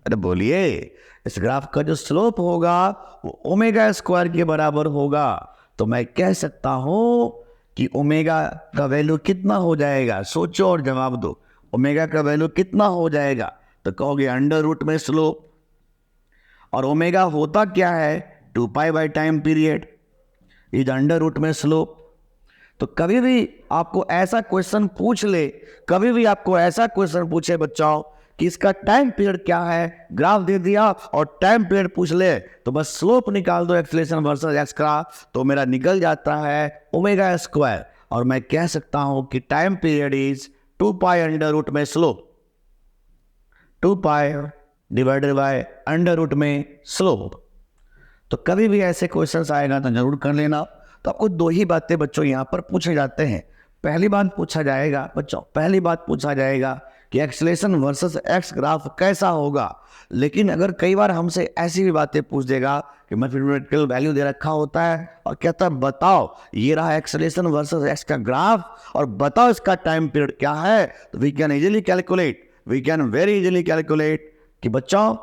अरे बोलिए, इस ग्राफ का जो स्लोप होगा वो ओमेगा स्क्वायर के बराबर होगा। तो मैं कह सकता हूं कि ओमेगा का वैल्यू कितना हो जाएगा? सोचो और जवाब दो। ओमेगा का वैल्यू कितना हो जाएगा? तो कहोगे अंडर रूट में स्लोप। और ओमेगा होता क्या है? 2 by time period is under root में स्लोप। तो कभी भी आपको ऐसा क्वेश्चन पूछ ले, कभी भी आपको ऐसा क्वेश्चन पूछे बच्चों कि इसका टाइम पीरियड क्या है, ग्राफ दे दिया और टाइम पीरियड पूछ ले तो बस स्लोप निकाल दो एक्सेलरेशन वर्सेस एक्स का, तो मेरा निकल जाता है ओमेगा स्क्वायर। और मैं कह सकता हूं कि time period is 2 pi under root में slope, 2 pi divided by under root में स्लोप। तो कभी भी ऐसे क्वेश्चंस आएगा तो जरूर कर लेना। तो आपको दो ही बातें बच्चों यहाँ पर पूछे जाते हैं। पहली बात पूछा जाएगा कि एक्सेलरेशन वर्सेस एक्स ग्राफ कैसा होगा। लेकिन अगर कई बार हमसे ऐसी भी बातें पूछ देगा कि मैथमेटिकल वैल्यू दे रखा होता है और कहता है बताओ ये रहा एक्सेलरेशन वर्सेस एक्स का ग्राफ और बताओ इसका टाइम पीरियड क्या है, तो we can very easily calculate कि बच्चों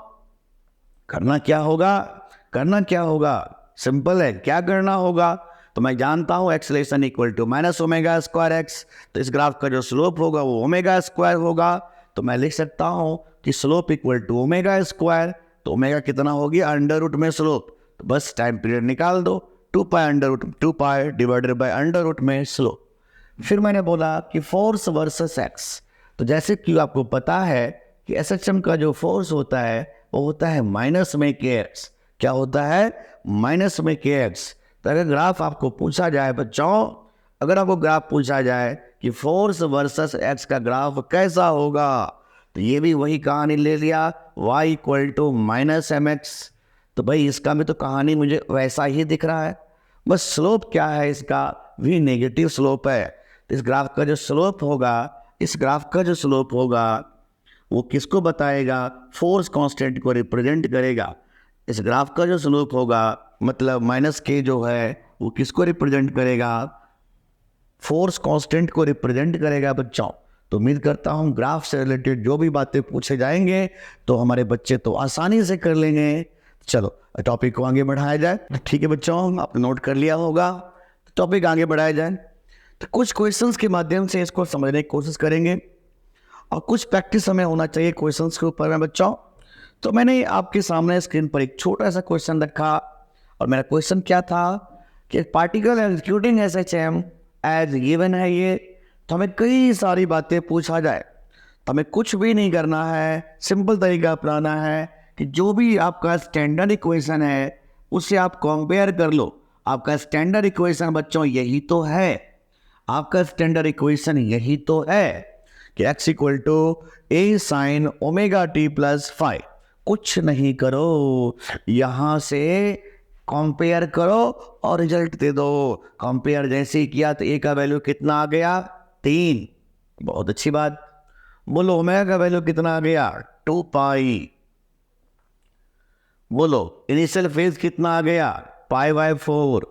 करना क्या होगा। सिंपल है, क्या करना होगा, तो मैं जानता हूं acceleration equal to minus omega square x, तो इस ग्राफ का जो स्लोप होगा वो ओमेगा स्क्वायर होगा। तो मैं लिख सकता हूं कि slope equal to omega square, तो ओमेगा कितना होगी अंडर रूट में स्लोप, तो बस टाइम पीरियड निकाल दो 2 pi divided by under root में स्लोप। फिर मैंने बोला कि फोर्स वर्सेस एक्स, तो जैसे कि आपको पता है कि एसएचएम का जो फोर्स होता है वो होता है माइनस में के एक्स। क्या होता है? माइनस में के एक्स। तो अगर ग्राफ आपको पूछा जाए बच्चों, अगर आपको ग्राफ पूछा जाए कि फोर्स वर्सेस एक्स का ग्राफ कैसा होगा, तो ये भी वही कहानी ले लिया y equal to minus M x. तो भाई इसका भी तो कहानी मुझे वैसा ही दिख रहा है, बस स्लोप क्या है इसका भी नेगेटिव स्लोप है। तो इस ग्राफ का जो स्लोप होगा वो किसको बताएगा? फोर्स कांस्टेंट को रिप्रेजेंट करेगा। इस ग्राफ का जो स्लोप होगा मतलब माइनस के जो है वो किसको रिप्रेजेंट करेगा? फोर्स कांस्टेंट को रिप्रेजेंट करेगा बच्चों। तो उम्मीद करता हूँ ग्राफ से रिलेटेड जो भी बातें पूछे जाएंगे तो हमारे बच्चे तो आसानी से कर लेंगे। चलो टॉपिक को आगे बढ़ाया जाए। ठीक है बच्चों, आपने नोट कर लिया होगा, टॉपिक आगे बढ़ाया जाए। तो कुछ क्वेश्चंस के माध्यम से इसको समझने की कोशिश करेंगे और कुछ प्रैक्टिस हमें होना चाहिए क्वेश्चंस के ऊपर में बच्चों। तो मैंने आपके सामने स्क्रीन पर एक छोटा सा क्वेश्चन रखा और मेरा क्वेश्चन क्या था कि particle executing SHM as given है ये, तो हमें कई सारी बातें पूछा जाए तो हमें कुछ भी नहीं करना है, सिंपल तरीका अपनाना है कि जो भी आपका स्टैंडर्ड इक्वेशन है उससे आप कंपेयर कर लो। आपका स्टैंडर्ड इक्वेशन बच्चों यही तो है, आपका स्टैंडर्ड इक्वेशन यही तो है कि x equal to A sine omega T plus five. कुछ नहीं करो, यहाँ से कंपेयर करो और रिजल्ट दे दो। कंपेयर जैसे ही किया तो ए का वैल्यू कितना आ गया? 3। बहुत अच्छी बात। बोलो ओमेगा का वैल्यू कितना आ गया? 2 पाई। बोलो इनिशियल फेज कितना आ गया? Pi by 4।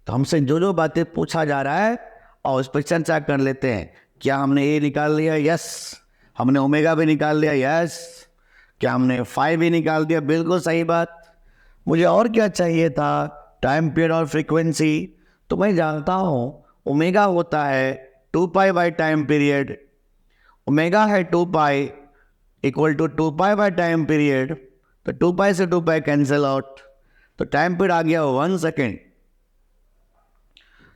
तो हमसे जो जो बातें पूछा जा रहा है और उस पर चर्चा कर लेते हैं। क्या हमने ए निकाल लिया? यस। हमने ओमेगा भी निकाल लिया? यस। क्या हमने 5 भी निकाल दिया? बिल्कुल सही बात। मुझे और क्या चाहिए था? टाइम पीरियड और फ्रीक्वेंसी। तो मैं जानता हूँ ओमेगा होता है 2 pi by time period, omega है 2 pi equal to 2 pi by time period. तो 2 पाई से 2 पाई कैंसिल आउट, तो टाइम पीरियड आ गया 1 सेकेंड।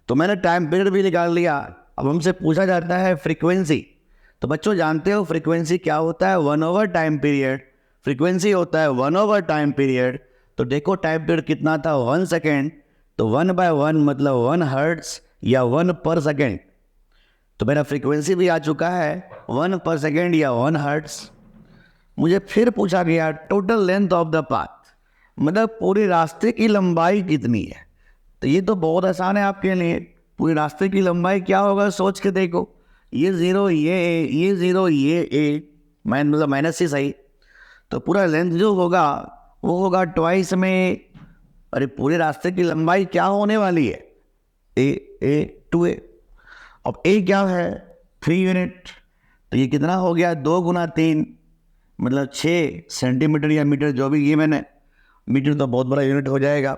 तो मैंने टाइम पीरियड भी निकाल लिया। अब हमसे पूछा जाता है फ्रीक्वेंसी। तो बच्चों जानते हो फ्रीक्वेंसी क्या होता है? 1 ओवर टाइम पीरियड। फ्रीक्वेंसी होता है 1 ओवर टाइम पीरियड। तो देखो टाइम पीरियड कितना था? 1 सेकेंड। तो 1/1 मतलब 1 हर्ट्ज या 1 पर सेकेंड। तो मेरा फ्रीक्वेंसी भी आ चुका है 1 पर सेकेंड या 1 हर्ट्ज। मुझे फिर पूछा गया total length of the path, मतलब पूरे रास्ते की लंबाई कितनी है। तो ये तो बहुत आसान है आपके लिए। पूरे रास्ते की लंबाई क्या होगा सोच के देखो। ये 0 ये ए, ये 0 ये ए, मतलब माइनस ही सही। तो पूरा लेंथ जो होगा वो होगा ट्वाइस में। अरे पूरे रास्ते की लंबाई क्या होने वाली है? ए 2a। अब ए क्या है? 3 यूनिट। तो ये कितना हो गया? 2 गुना 3 मतलब 6 सेंटीमीटर या मीटर, जो भी। ये मैंने मीटर तो बहुत बड़ा यूनिट हो जाएगा,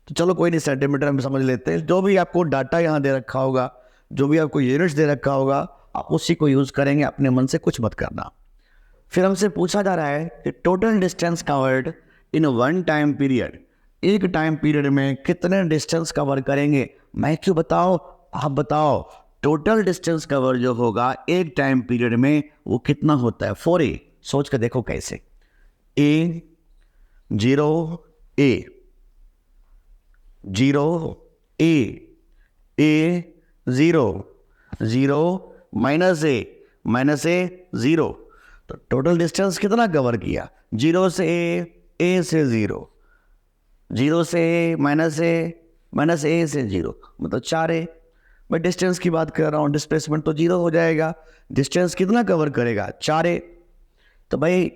तो चलो कोई नहीं, सेंटीमीटर हम समझ लेते हैं। जो भी आपको डाटा यहाँ दे रखा होगा, जो भी आपको यूनिट्स दे रखा होगा, आप उसी को यूज़ करेंगे, अपने मन से कुछ मत करना। फिर हमसे पूछा जा रहा है कि total distance covered in 1 time period, एक टाइम पीरियड में कितने डिस्टेंस कवर करेंगे। मैं क्यों बताओ, आप बताओ। टोटल डिस्टेंस कवर जो होगा एक टाइम पीरियड में वो कितना होता है? 4a। सोच के देखो कैसे। ए 0 ए 0 ए ए 0 0 माइनस ए 0। तो टोटल डिस्टेंस कितना कवर किया? 0 से ए से 0, 0 से माइनस ए से 0, मतलब 4a। मैं डिस्टेंस की बात कर रहा हूँ, डिस्प्लेसमेंट तो 0 हो जाएगा। डिस्टेंस कितना कवर करेगा? 4a। तो भाई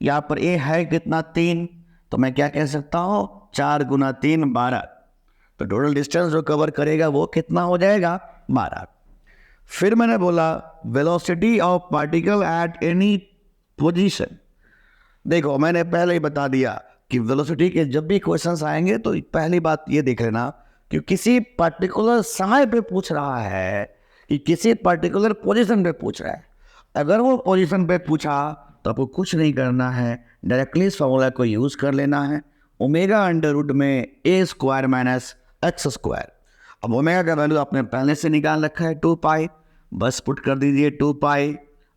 यहाँ पर a है कितना? 3। तो मैं क्या कह सकता हूँ? 4 गुना 3 12। तो टोटल डिस्टेंस जो कवर करेगा वो कितना हो जाएगा? 12। फिर मैंने बोला velocity of particle at any position. देखो मैंने पहले ही बता दिया कि वेलोसिटी के जब भी क्वेश्चंस आएंगे तो पहली बात ये देख लेना कि किसी पर्टिकुलर समय पे पूछ रहा है कि किसी पर्टिकुलर पोजीशन पे पूछ रहा है। अगर वो पोजीशन पे पूछा तो आपको कुछ नहीं करना है, डायरेक्टली इस फॉर्मूला को यूज कर लेना है, ओमेगा अंडर रूट में ए स्क्वायर माइनस एक्स स्क्वायर। अब ओमेगा का वैल्यू आपने पहले से निकाल रखा है 2 पाई, बस पुट कर दीजिए 2 पाई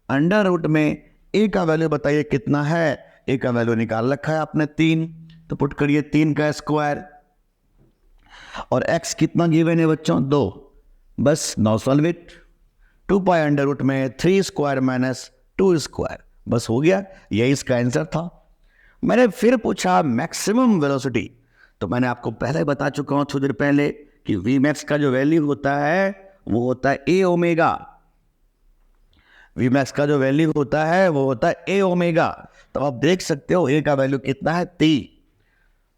अंडर रूट में ए का वैल्यू बताइए कितना है? ए का वैल्यू निकाल रखा है आपने 3, तो पुट करिए 3 का स्क्वायर। और x कितना गिवन है बच्चों? 2, बस now solve it. 2 pi under root में 3 स्क्वायर माइनस 2 स्क्वायर, बस हो गया। यही इसका आंसर था। मैंने फिर पूछा मैक्सिमम वेलोसिटी, तो मैंने आपको पहले बता चुका हूं थोड़ी देर पहले कि वी मैक्स का जो वैल्यू होता है वो होता है ए ओमेगा। वी मैक्स का जो वैल्यू होता है वो होता है ए ओमेगा। तो आप देख सकते हो ए का वैल्यू कितना है? 3,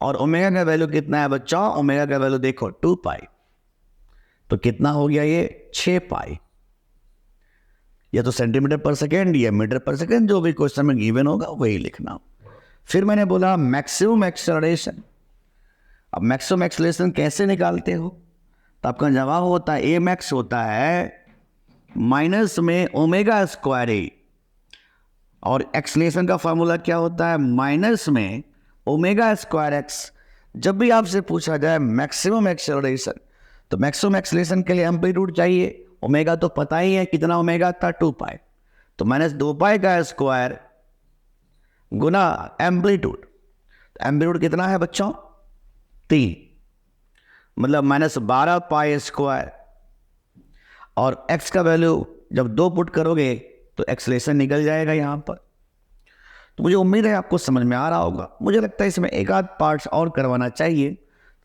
और ओमेगा का वैल्यू कितना है बच्चों? ओमेगा का वैल्यू देखो 2 पाई, तो कितना हो गया ये? 6 पाई। या तो सेंटीमीटर पर सेकेंड या मीटर पर सेकेंड, जो भी क्वेश्चन में गिवन होगा वही लिखना। फिर मैंने बोला मैक्सिमम एक्सेलरेशन। अब मैक्सिमम एक्सेलरेशन कैसे निकालते हो? तो आपका जवाब होता है ए मैक्स होता है माइनस में ओमेगा स्क्वायर ए, और एक्सेलरेशन का फॉर्मूला क्या होता है? माइनस में ओमेगा स्क्वायर एक्स। जब भी आपसे पूछा जाए मैक्सिमम एक्सेलरेशन, तो मैक्सिमम एक्सेलरेशन के लिए एम्पलीट्यूड चाहिए। ओमेगा तो पता ही है, कितना ओमेगा था? 2 पाई, तो माइनस 2 पाई का स्क्वायर गुना एम्पलीट्यूड। एम्पलीट्यूड कितना है बच्चों? 3, मतलब माइनस 12 पाई स्क्वायर। और x का वैल्यू जब 2 पुट करोगे तो एक्सेलरेशन निकल जाएगा यहाँ पर। तो मुझे उम्मीद है आपको समझ में आ रहा होगा। मुझे लगता है इसमें एक आध पार्ट्स और करवाना चाहिए।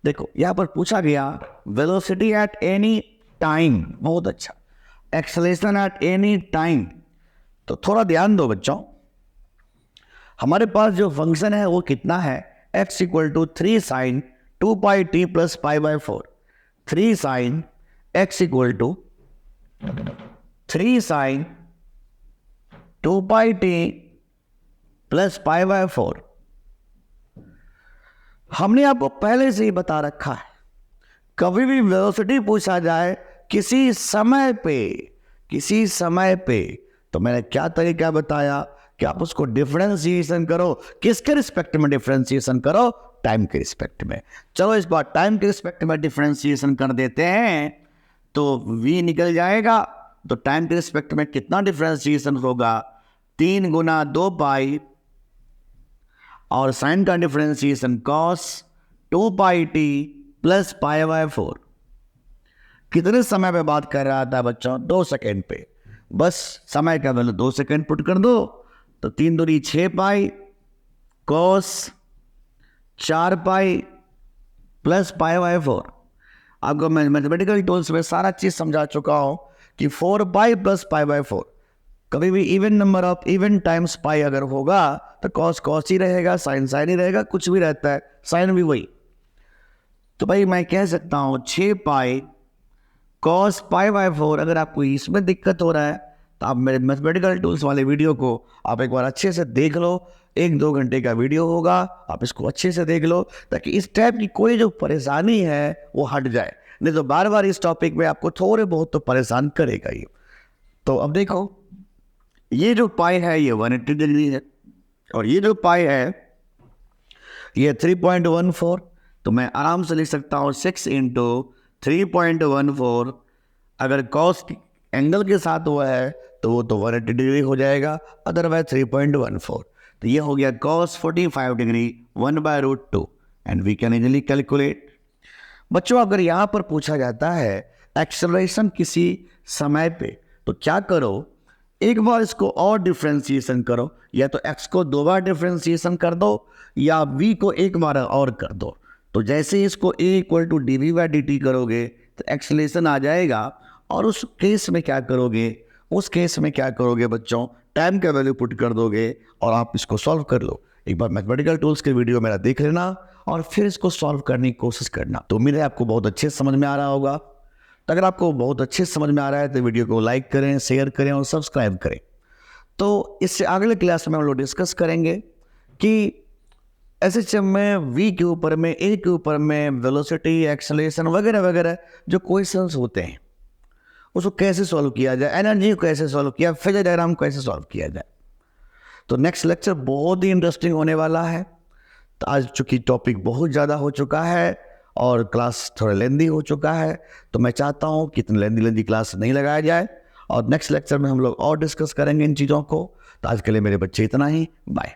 देखो यहाँ पर पूछा गया वेलोसिटी एट एनी टाइम, बहुत अच्छा। एक्सेलरेशन एट एनी टाइम, तो थोड़ा ध्यान दो बच्चों। हमारे पास जो फंक्शन है वो कितना है? x equal to 3 sine 2 pi T plus pi by 4। 3 sine x equal to 3 sine 2 pi T plus pi by 4। हमने आपको पहले से ही बता रखा है, कभी भी वेलोसिटी पूछा जाए किसी समय पे, तो मैंने क्या तरीका बताया कि आप उसको डिफरेंशिएशन करो। किसके रिस्पेक्ट में डिफरेंशिएशन करो? टाइम के रिस्पेक्ट में। चलो इस बार टाइम के रिस्पेक्ट में डिफरेंशिएशन कर देते हैं, तो v निकल जाएगा। तो टाइम के रिस्पेक्ट में कितना डिफरेंशिएशन होगा? 3 गुना 2 पाई, और साइन का differentiation cos 2 pi T plus pi by 4। कितने समय पे बात कर रहा था बच्चों? 2 सेकेंड पे। बस समय का वैल्यू 2 सेकेंड पुट कर दो, तो 3 दूनी 6 पाई cos 4 pi plus pi by 4। आपको मैं मैथमेटिकल टूल्स में सारा चीज समझा चुका हूं कि 4 पाई प्लस पाई बाई 4, कभी भी even number of even times पाई अगर होगा तो cos cos ही रहेगा, साइन साइन ही रहेगा, कुछ भी रहता है साइन भी वही। तो भाई मैं कह सकता हूं 6 पाई cos पाई बाई 4। अगर आपको इसमें दिक्कत हो रहा है तो आप मेरे मैथमेटिकल टूल्स वाले वीडियो को आप एक बार अच्छे से देख लो। 1-2 घंटे का वीडियो होगा, आप इसको अच्छे से देख लो ताकि इस टाइप की कोई जो परेशानी है वो हट जाए। नहीं तो बार बार इस टॉपिक में आपको थोड़े बहुत तो परेशान करेगा ये। तो अब देखो, ये जो पाई है ये 180 डिग्री है, और ये जो पाई है ये 3.14। तो मैं आराम से लिख सकता हूँ 6 इंटू 3.14। अगर कॉस एंगल के साथ हुआ है तो वो तो 180 डिग्री हो जाएगा, अदरवाइज 3.14। तो ये हो गया cos 45 degree 1/√2 and we can easily calculate. बच्चों अगर यहाँ पर पूछा जाता है एक्सेलरेशन किसी समय पे, तो क्या करो, एक बार इसको और डिफ्रेंशिएशन करो, या तो x को 2 बार डिफ्रेंशिएशन कर दो या v को 1 बार और कर दो। तो जैसे इसको a = dv/dt करोगे तो एक्सेलरेशन आ जाएगा। और उस केस में क्या करोगे बच्चों, टाइम का वैल्यू पुट कर दोगे और आप इसको सॉल्व कर लो। एक बार मैथमेटिकल टूल्स के वीडियो मेरा देख लेना और फिर इसको सॉल्व करने की कोशिश करना। तो उम्मीद है आपको बहुत अच्छे समझ में आ रहा होगा। तो अगर आपको बहुत अच्छे समझ में आ रहा है तो वीडियो को लाइक करें, शेयर करें और सब्सक्राइब करें। तो इससे अगले क्लास में हम लोग डिस्कस करेंगे कि एसएचएम में वी के ऊपर में, ए के ऊपर में, वेलोसिटी, एक्सेलरेशन वगैरह वगैरह जो क्वेश्चंस होते हैं उसको कैसे सॉल्व किया जाए, एनर्जी को कैसे सॉल्व किया, फेजर डायग्राम को कैसे सॉल्व किया जाए। तो नेक्स्ट लेक्चर बहुत ही इंटरेस्टिंग होने वाला है। तो आज चूंकि टॉपिक बहुत ज़्यादा हो चुका है और क्लास थोड़ा लेंदी हो चुका है, तो मैं चाहता हूँ कि इतनी लेंदी क्लास नहीं लगाया जाए और नेक्स्ट लेक्चर में हम लोग और डिस्कस करेंगे इन चीज़ों को। तो आज के लिए मेरे बच्चे इतना ही, बाय।